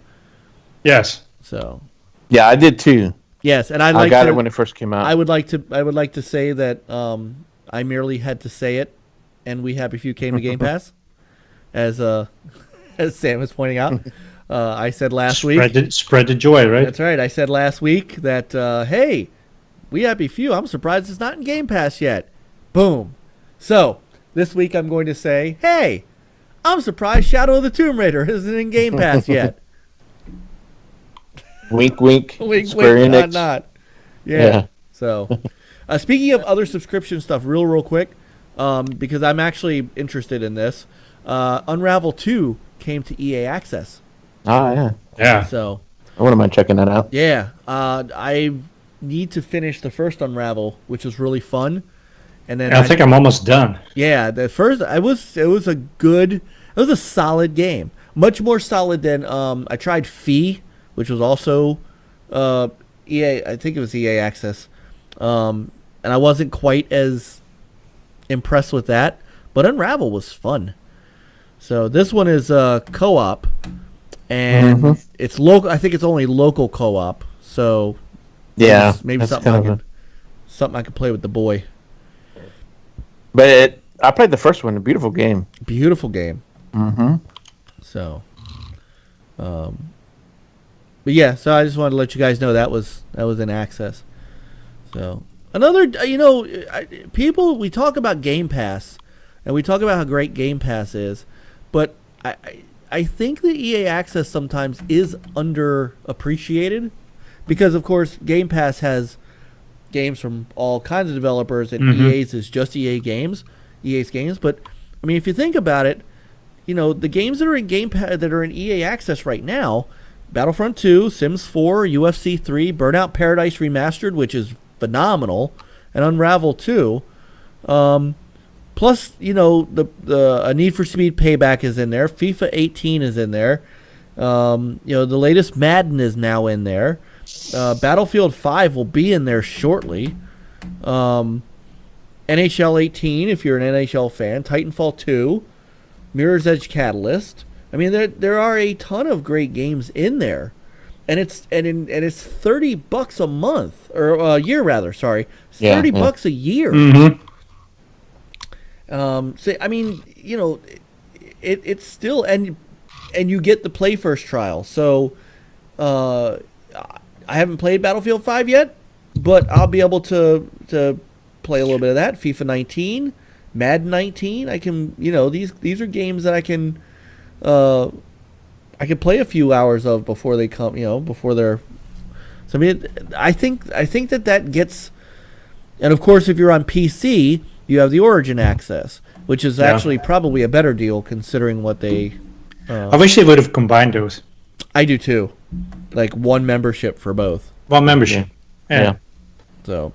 Yes. So. Yeah, I did too. Yes, and I got it when it first came out. I would like to say that I merely had to say it, and We Happy Few came to Game Pass, as Sam was pointing out. I said last week. Spread the joy, right? That's right. I said last week that hey, We Happy Few. I'm surprised it's not in Game Pass yet. Boom. So this week I'm going to say, hey, I'm surprised Shadow of the Tomb Raider isn't in Game Pass yet. Wink, wink. Wink, Square wink, Enix. not. Yeah. So, speaking of other subscription stuff, real quick, because I'm actually interested in this. Unravel 2 came to EA Access. Oh, yeah. Yeah. So, I wouldn't mind checking that out. Yeah, I need to finish the first Unravel, which was really fun. And then I think I'm almost done. Yeah, the first it was a solid game. Much more solid than I tried Fee, which was also EA. I think it was EA Access, and I wasn't quite as impressed with that. But Unravel was fun. So this one is co-op, and it's local. I think it's only local co-op. So Yeah, maybe that's something I could play with the boy. But I played the first one. A beautiful game. Beautiful game. Mm-hmm. So, but yeah. So I just wanted to let you guys know that was in access. So another, people, we talk about Game Pass, and we talk about how great Game Pass is, but I think that EA Access sometimes is underappreciated because, of course, Game Pass has games from all kinds of developers, and EA's is just EA's games. But I mean, if you think about it, the games that are in Game Pass that are in EA Access right now, Battlefront 2, Sims 4, UFC 3, Burnout Paradise Remastered, which is phenomenal, and Unravel 2. Plus, the Need for Speed Payback is in there. FIFA 18 is in there. The latest Madden is now in there. Battlefield 5 will be in there shortly. NHL 18, if you're an NHL fan. Titanfall 2. Mirror's Edge Catalyst. I mean, there are a ton of great games in there. And it's $30 a month. Or a year, rather. Sorry. It's $30 a year. Mm-hmm. So, I mean, it's still... And you get the Play First trial. So... I haven't played Battlefield 5 yet, but I'll be able to play a little bit of that. FIFA 19, Madden 19. I can, these are games that I can play a few hours of before they come, before they're. So I mean, I think that gets, and of course, if you're on PC, you have the Origin access, which is actually probably a better deal considering what they. I wish they would have combined those. I do too. Like one membership for both. One membership. Yeah. So,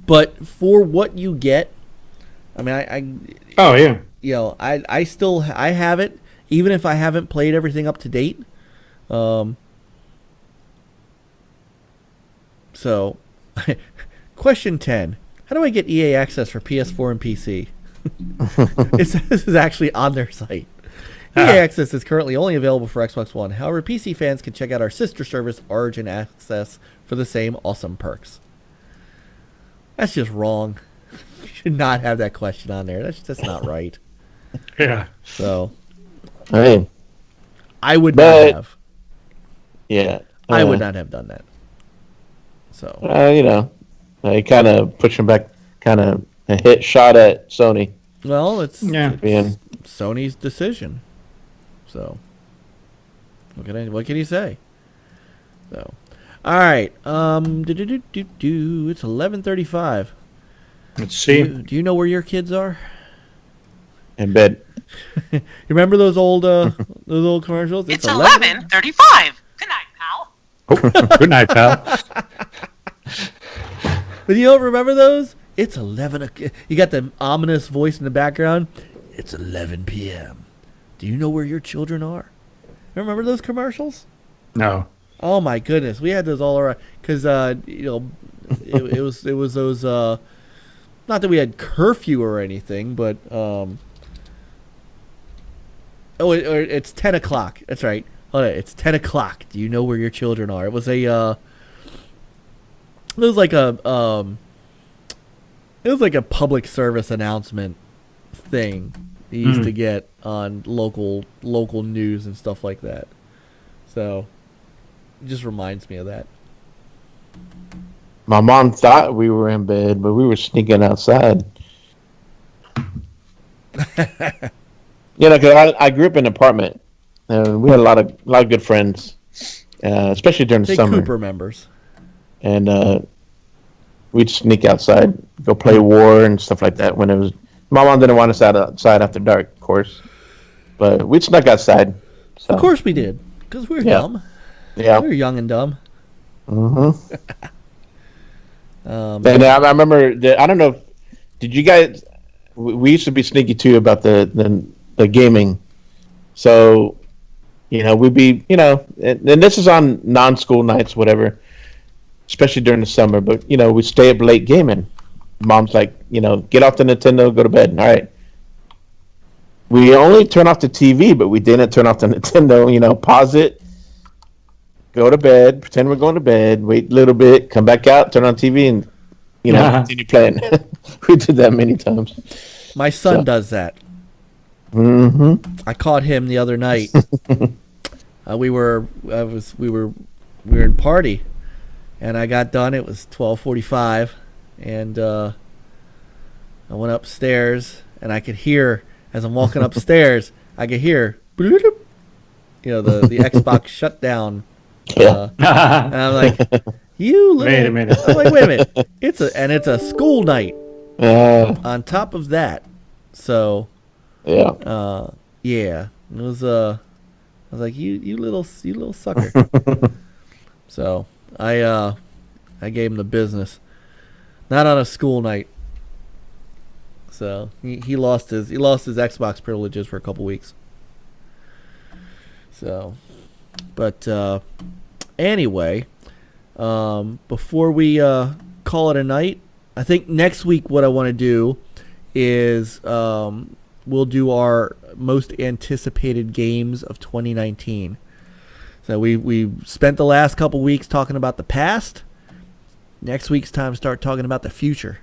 but for what you get, I mean, Oh yeah. I still have it, even if I haven't played everything up to date. So, question 10: how do I get EA access for PS4 and PC? This is actually on their site. EA Access is currently only available for Xbox One. However, PC fans can check out our sister service, Origin Access, for the same awesome perks. That's just wrong. You should not have that question on there. That's not right. Yeah. So, I mean, I would not have. Yeah. I would not have done that. So. They kind of pushing back, kind of a hit shot at Sony. Well, it's being Sony's decision. So, what can you say? So, all right. It's 11:35. Let's see. Do you know where your kids are? in bed. You remember those old commercials? It's 11:35. Good night, pal. Oh, good night, pal. But you don't remember those? It's 11. You got the ominous voice in the background. It's 11 p.m. Do you know where your children are? Remember those commercials? No. Oh my goodness, we had those all around because it was those. Not that we had curfew or anything, but it's 10 o'clock. That's right. Hold on, it's 10 o'clock. Do you know where your children are? It was a. It was like a public service announcement thing you used to get on local news and stuff like that. So it just reminds me of that. My mom thought we were in bed, but we were sneaking outside. Because I grew up in an apartment, and we had a lot of good friends, especially during the summer. Cooper members. And we'd sneak outside, go play war and stuff like that. When it was, my mom didn't want us outside after dark, of course, but we snuck outside. So. Of course we did, because we're dumb. Yeah. You're young and dumb. Mm-hmm. Um, And I remember I don't know. Did you guys? We used to be sneaky too about the gaming. So, we'd be, and this is on non-school nights, whatever, especially during the summer. But we stay up late gaming. Mom's like, get off the Nintendo, go to bed. All right. We only turn off the TV, but we didn't turn off the Nintendo. Pause it, go to bed, pretend we're going to bed, wait a little bit, come back out, turn on TV, and continue playing. We did that many times. my son does that. Mm-hmm. I caught him the other night. We were in party, and I got done. It was 12:45, and I went upstairs, and I could hear as I'm walking upstairs. I could hear, bloop, the Xbox shutdown. Yeah. And I'm like, you little. Wait a minute. I'm like, wait a minute. It's a school night. On top of that, so. Yeah. Yeah, it was I was like, you little sucker. So I gave him the business. Not on a school night. So he lost his Xbox privileges for a couple weeks. So, but anyway, before we call it a night, I think next week what I want to do is we'll do our most anticipated games of 2019. So we spent the last couple weeks talking about the past. Next week's time to start talking about the future.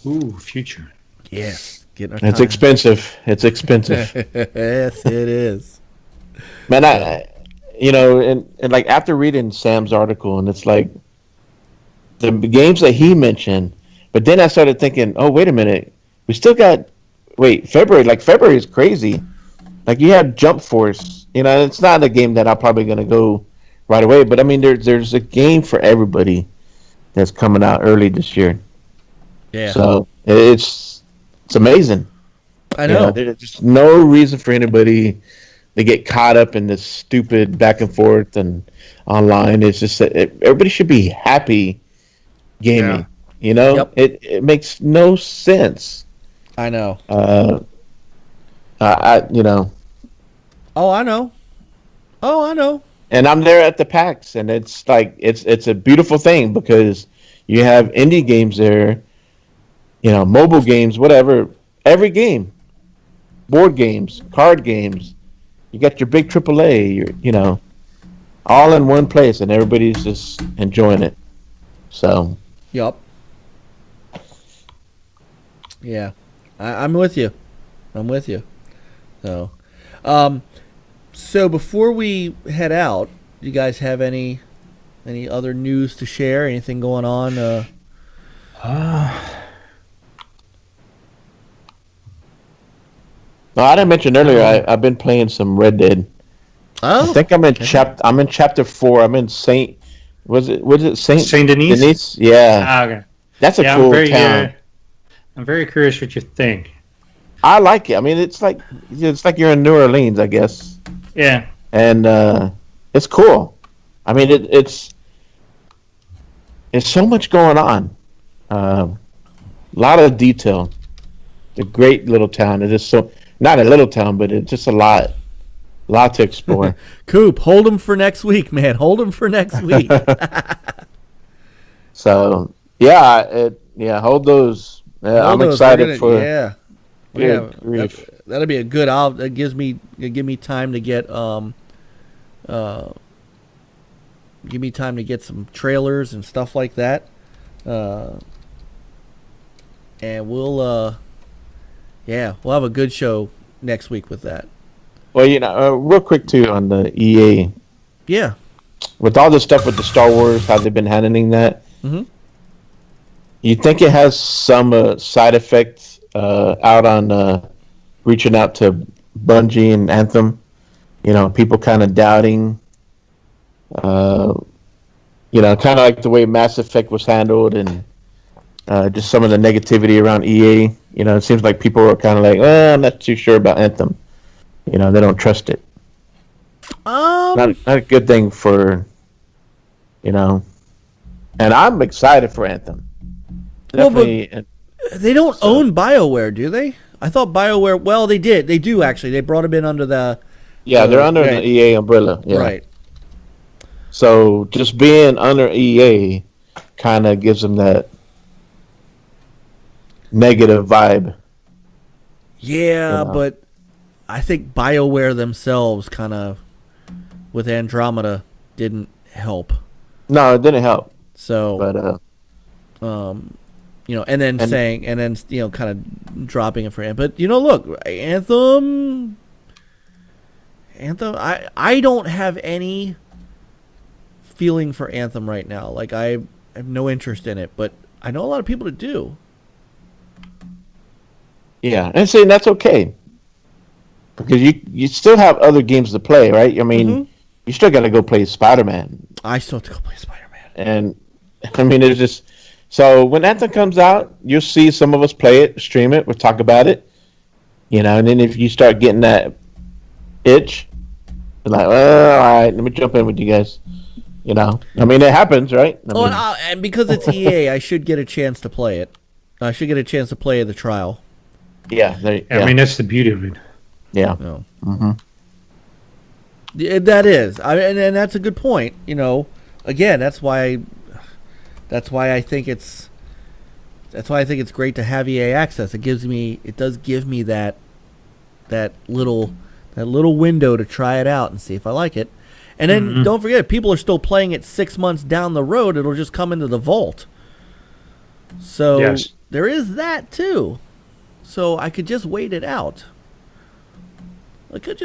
Ooh, future. Yes, getting our It's time. expensive. It's expensive. Yes, it is. Man, and like after reading Sam's article, and it's like the games that he mentioned, but then I started thinking, oh, wait a minute, we still got February. Like February is crazy. Like you have Jump Force. It's not a game that I'm probably gonna go right away, but I mean, there's a game for everybody that's coming out early this year. Yeah. So it's amazing. I know. There's just no reason for anybody to get caught up in this stupid back and forth and online. It's just that everybody should be happy gaming. Yeah. Yep. It makes no sense. I know. Oh, I know. and I'm there at the PAX, and it's like it's a beautiful thing because you have indie games there, mobile games, whatever, every game, board games, card games. You got your big AAA, all in one place, and everybody's just enjoying it. So, Yup. Yeah. I'm with you. So, so before we head out, you guys have any other news to share? Anything going on? no, I didn't mention earlier. I've been playing some Red Dead. Oh, I think I'm in chapter 4. I'm in Saint. Was it Saint Denis? Yeah, Ah, okay. that's a Yeah, cool town. I'm very curious what you think. I like it. I mean, it's like you're in New Orleans, I guess, Yeah. and it's cool. I mean, it's so much going on. A lot of detail. It's a great little town. It is so not a little town, but it's just a lot to explore. Coop, hold them for next week, man. Hold them for next week. So hold those. Yeah, I'm excited for. Yeah. Good grief. That'll be a good. That give me time to get give me time to get some trailers and stuff like that. And we'll have a good show next week with that. Well, real quick too on the EA. Yeah. With all the stuff with the Star Wars, how they've been handling that. Mm-hmm. You think it has some side effects out on reaching out to Bungie and Anthem? People kind of doubting. Kind of like the way Mass Effect was handled, and just some of the negativity around EA. It seems like people are kind of like, I'm not too sure about Anthem. They don't trust it. not a good thing for, and I'm excited for Anthem. Definitely. Well, but they don't own BioWare, do they? I thought BioWare. Well, they did. They do actually. They brought them in under the. Yeah, they're under the EA umbrella. Yeah. Right. So just being under EA kind of gives them that negative vibe. Yeah, but I think BioWare themselves kind of, with Andromeda, didn't help. No, it didn't help. So, but and then kind of dropping it for him. But look, Anthem. I don't have any feeling for Anthem right now. Like, I have no interest in it, but I know a lot of people that do. Yeah, and see, that's okay. Because you still have other games to play, right? I mean, you still got to go play Spider-Man. I still have to go play Spider-Man. And, I mean, there's just... So, when Anthem comes out, you'll see some of us play it, stream it, we'll talk about it. And then if you start getting that itch, you're like, well, all right, let me jump in with you guys. I mean, it happens, right? And because it's EA, I should get a chance to play it. I should get a chance to play the trial. Yeah. I mean, that's the beauty of it. Yeah. No. That is. And that's a good point. Again, that's why I think it's great to have EA access. It does give me that little window to try it out and see if I like it. And then don't forget, people are still playing it 6 months down the road. It'll just come into the vault. So there is that too. So I could just wait it out. Like I've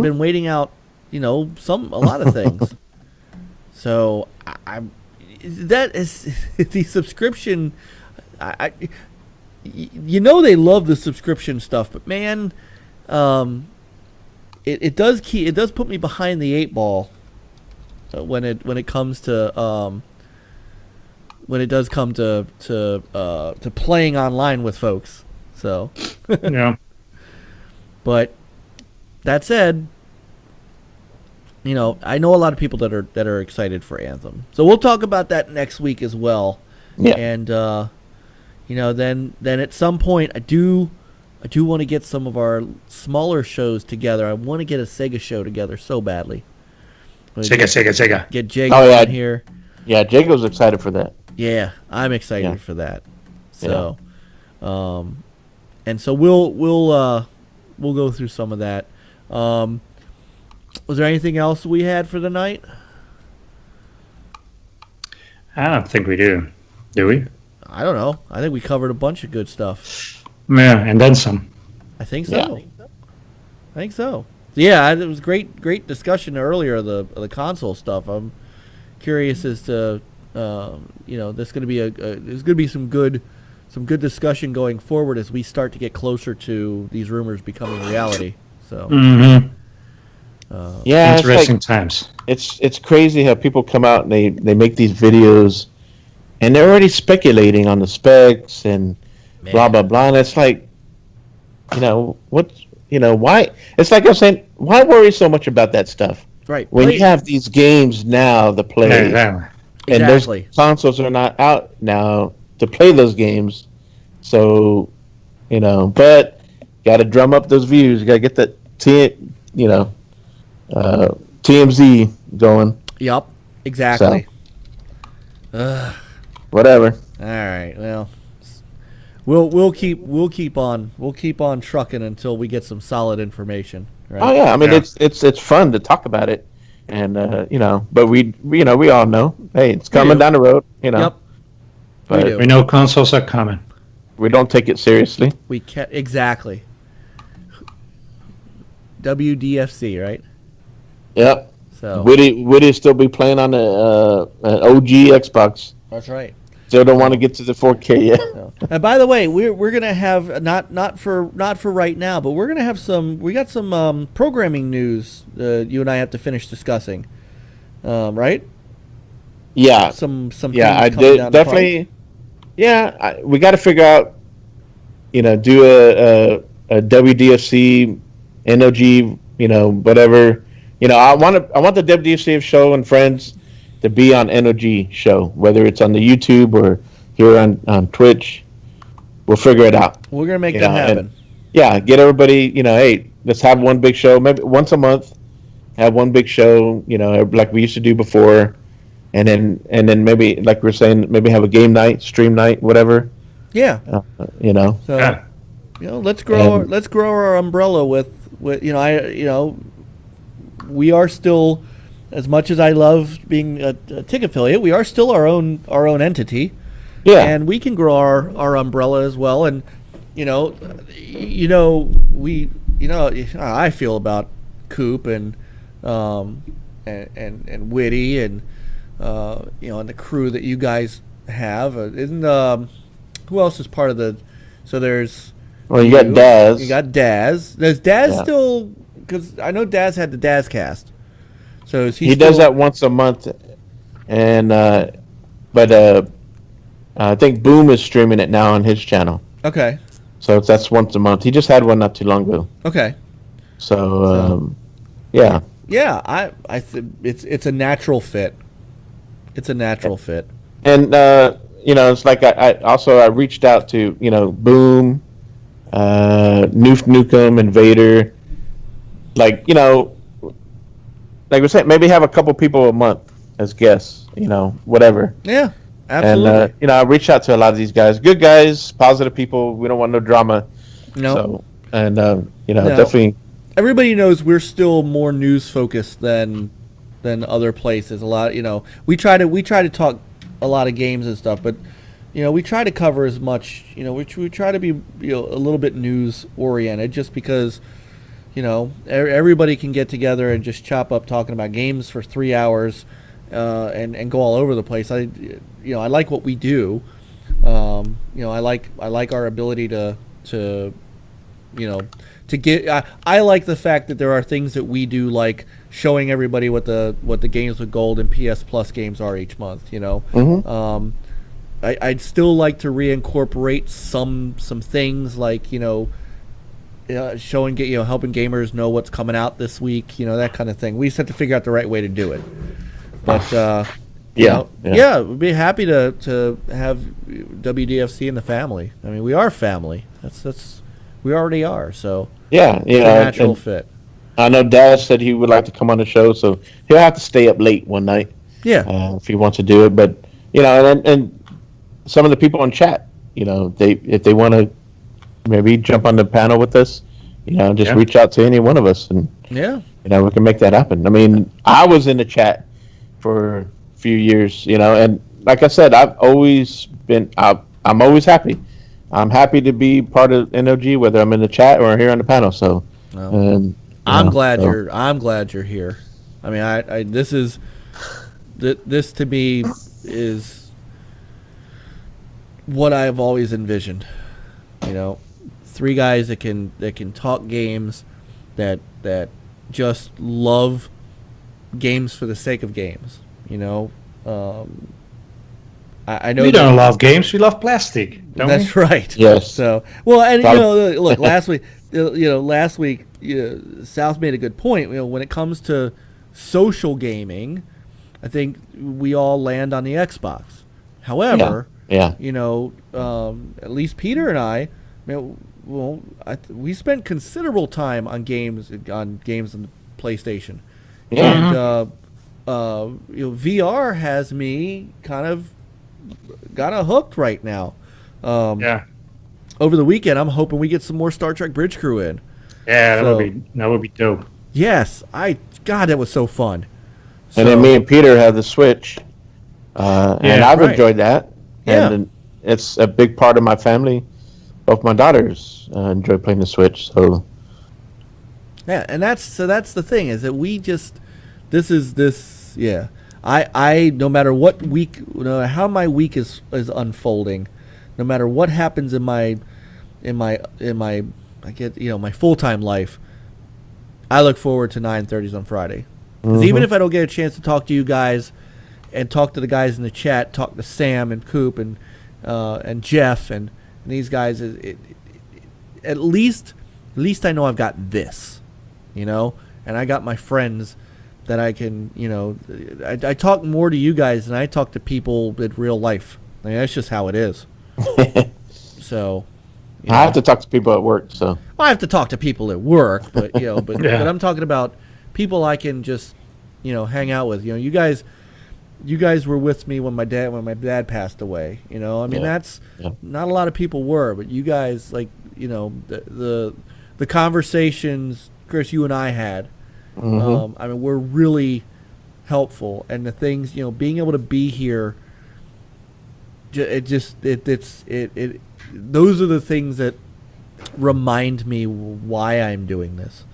been waiting out, a lot of things. So that is the subscription. They love the subscription stuff, but man, it does put me behind the 8 ball when it comes to when it does come to playing online with folks. So yeah. But that said, I know a lot of people that are excited for Anthem. So we'll talk about that next week as well. Yeah. And then at some point I do want to get some of our smaller shows together. I want to get a Sega show together so badly. Sega. Get Jake on here. Yeah, Jake was excited for that. Yeah, I'm excited for that. So, and so we'll go through some of that. Was there anything else we had for the night? I don't think we do. Do we? I don't know. I think we covered a bunch of good stuff. Yeah, and then some. I think so. Yeah, it was great discussion earlier of the console stuff. I'm curious as to there's going to be some good discussion going forward as we start to get closer to these rumors becoming reality. So interesting times. It's crazy how people come out and they make these videos and they're already speculating on the specs and blah blah blah, and it's like, why? It's like I'm saying, why worry so much about that stuff? Right. When you have these games now to play, and those consoles are not out now to play those games, so but got to drum up those views. You got to get that TMZ going. Yup. Exactly. So, whatever. All right. Well, we'll keep on trucking until we get some solid information. Right? Oh yeah, I mean it's fun to talk about it, and but we all know, hey, it's coming down the road. Yep. But we know consoles are coming. We don't take it seriously. We can't exactly. WDFC, right? Yep. So Would still be playing on an OG Xbox? That's right. Still don't want to get to the 4K yet. So. And by the way, we're gonna have not for right now, but we're gonna have we got some programming news. You and I have to finish discussing, right? Yeah. Some yeah, I did did definitely. Yeah, we got to figure out, do a WDFC NLG whatever. I want the WDFC show and friends to be on NLG show, whether it's on the YouTube or here on Twitch. We'll figure it out. We're gonna make that happen. And, get everybody. Hey, let's have one big show, maybe once a month. Have one big show, like we used to do before, and then maybe, like we're saying, maybe have a game night, stream night, whatever. Yeah. So, let's grow our umbrella with we are still, as much as I love being a TIC affiliate, we are still our own entity. Yeah. And we can grow our umbrella as well. And I feel about Coop and Witty and and the crew that you guys have. Who else is part of the? So there's. Well, you got Daz. You got Daz. Does Daz still? Because I know Daz had the Daz cast. So is he does that once a month, and I think Boom is streaming it now on his channel. Okay. So that's once a month. He just had one not too long ago. Okay. So yeah. Yeah, I think it's a natural fit. It's a natural fit. And it's like I reached out to Boom, Nukem, Invader, like we're saying, maybe have a couple people a month as guests, whatever. Yeah, absolutely. And I reached out to a lot of these guys, good guys, positive people. We don't want no drama. No. So, and definitely. Everybody knows we're still more news focused than other places. A lot, we try to talk a lot of games and stuff, but we try to cover as much. We try to be a little bit news oriented, just because everybody can get together and just chop up talking about games for 3 hours and go all over the place. I like what we do. I like our ability to get. I like the fact that there are things that we do, like showing everybody what the games with gold and PS Plus games are each month. Mm-hmm. I'd still like to reincorporate some things, like showing helping gamers know what's coming out this week, that kind of thing. We just have to figure out the right way to do it. But we'd be happy to have WDFC in the family. I mean, we are family. That's we already are. So it's a natural fit. I know Dad said he would like to come on the show, so he'll have to stay up late one night. Yeah, if he wants to do it. But and some of the people on chat, if they want to maybe jump on the panel with us, reach out to any one of us, and we can make that happen. I mean, I was in the chat for a few years, and like I said, I'm always happy. I'm happy to be part of NLG, whether I'm in the chat or here on the panel. So, I'm glad you're here. I mean, this to me is what I've always envisioned. 3 guys that can talk games, that just love games for the sake of games. I know we don't love games. We love plastic. That's right. Yes. So look, last week, South made a good point. When it comes to social gaming, I think we all land on the Xbox. However, at least Peter and I, we spent considerable time on games on the PlayStation. Yeah. And VR has me kind of hooked right now. Over the weekend, I'm hoping we get some more Star Trek Bridge Crew in. Yeah, that would be dope. Yes, God, that was so fun. And then me and Peter have the Switch, and I've enjoyed that. Yeah. And it's a big part of my family. Both my daughters enjoy playing the Switch. So yeah, and that's the thing, is that we just I no matter what week, how my week is unfolding, no matter what happens in my my full-time life, I look forward to 9:30s on Friday. Because even if I don't get a chance to talk to you guys and talk to the guys in the chat, talk to Sam and Coop and Jeff and these guys, at least I know I've got this, and I got my friends that I can, I talk more to you guys than I talk to people in real life. I mean, that's just how it is. So, I have to talk to people at work. So I have to talk to people at work, but but I'm talking about people I can just, hang out with. You guys were with me when my dad passed away. I mean that's not a lot of people were, but you guys, like, the conversations, Chris, you and I had. I mean, were really helpful, and the things, being able to be here. Those are the things that remind me why I'm doing this.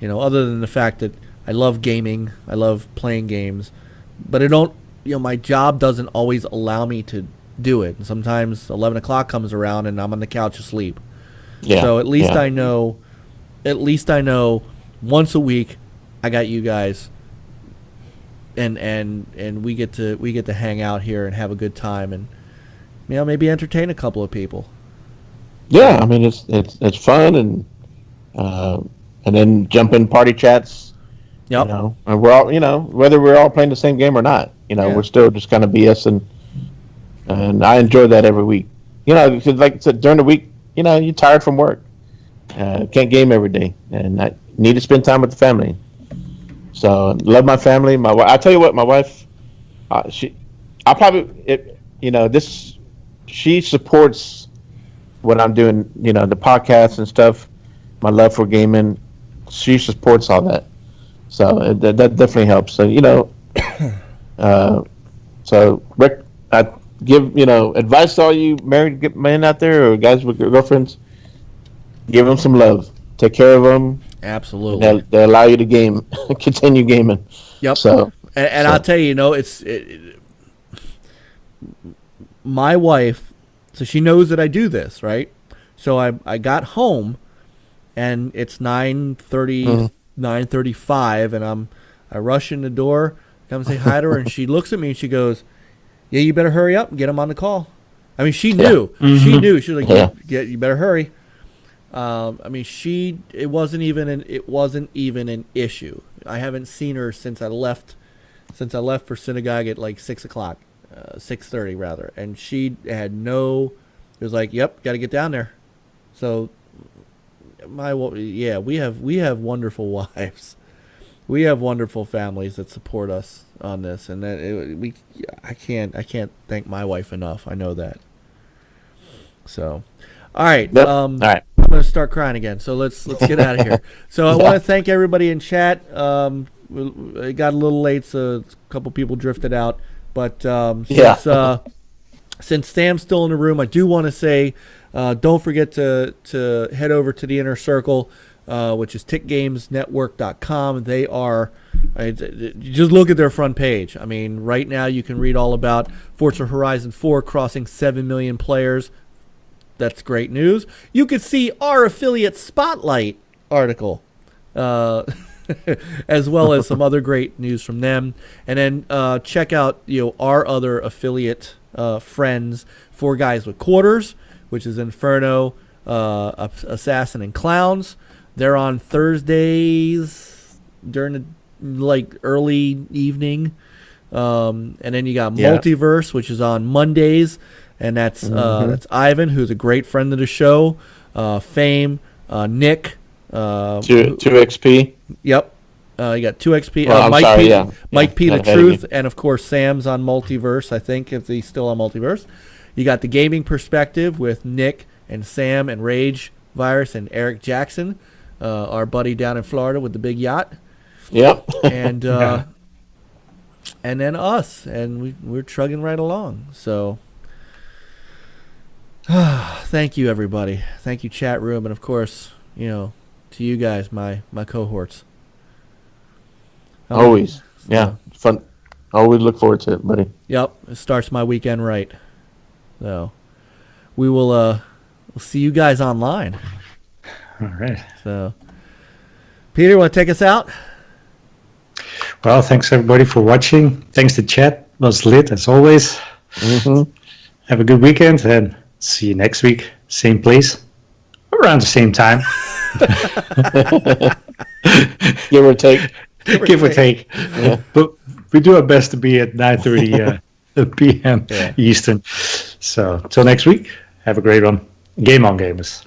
Other than the fact that I love gaming, I love playing games, but my job doesn't always allow me to do it. And sometimes 11 o'clock comes around and I'm on the couch asleep. Yeah. So at least I know once a week I got you guys, and we get to hang out here and have a good time, and maybe entertain a couple of people. Yeah, I mean it's fun, and then jump in party chats. Yep. And we're all, whether we're all playing the same game or not, we're still just kind of BS, and I enjoy that every week. Because like I said, during the week, you're tired from work, can't game every day, and I need to spend time with the family. So love my family. I tell you what, my wife, she supports what I'm doing, the podcasts and stuff, my love for gaming. She supports all that. So that definitely helps. So, so Rick, I give, advice to all you married men out there or guys with girlfriends. Give them some love. Take care of them. Absolutely. They allow you to game, continue gaming. Yep. So, and I'll tell you, my wife, so she knows that I do this, right? So I got home, and it's 9:30, 9:35, and I rush in the door, come say hi to her, and she looks at me and she goes, "Yeah, you better hurry up and get him on the call." I mean, she knew. Yeah. She knew. She was like, "Yeah, you better hurry." I mean, it wasn't even an issue. I haven't seen her since I left for synagogue at like 6:00, 6:30 rather, and she had it was like, "Yep, got to get down there." So, we have wonderful wives. We have wonderful families that support us on this, and I can't thank my wife enough. I know that. So, all right. Yep. All right. I'm going to start crying again. So let's get out of here. So I want to thank everybody in chat. It got a little late, so a couple people drifted out. But since Sam's still in the room, I do want to say, don't forget to head over to the Inner Circle, which is tickgamesnetwork.com. They are, just look at their front page. I mean, right now you can read all about Forza Horizon 4 crossing 7 million players. That's great news. You could see our affiliate spotlight article, as well as some other great news from them. And then check out our other affiliate friends, Four Guys with Quarters, which is Inferno, Assassin, and Clowns. They're on Thursdays during the early evening. And then you got Multiverse, which is on Mondays. And that's Ivan, who's a great friend of the show. Fame, Nick. 2XP. Yep. You got 2XP. Mike P. The Truth. And, of course, Sam's on Multiverse, I think, if he's still on Multiverse. You got the Gaming Perspective with Nick and Sam and Rage Virus and Eric Jackson, our buddy down in Florida with the big yacht. Yep. And and then us. And we're trugging right along. So... thank you, everybody. Thank you, chat room, and of course, to you guys, my cohorts. Always, fun. Always look forward to it, buddy. Yep, it starts my weekend right. So, we will we'll see you guys online. All right. So, Peter, want to take us out? Well, thanks everybody for watching. Thanks to chat. It was lit as always. Mm-hmm. Have a good weekend and see you next week. Same place, around the same time. Give or take. Give or take. Yeah. But we do our best to be at 9:30 p.m. Yeah. Eastern. So till next week, have a great one. Game on, gamers.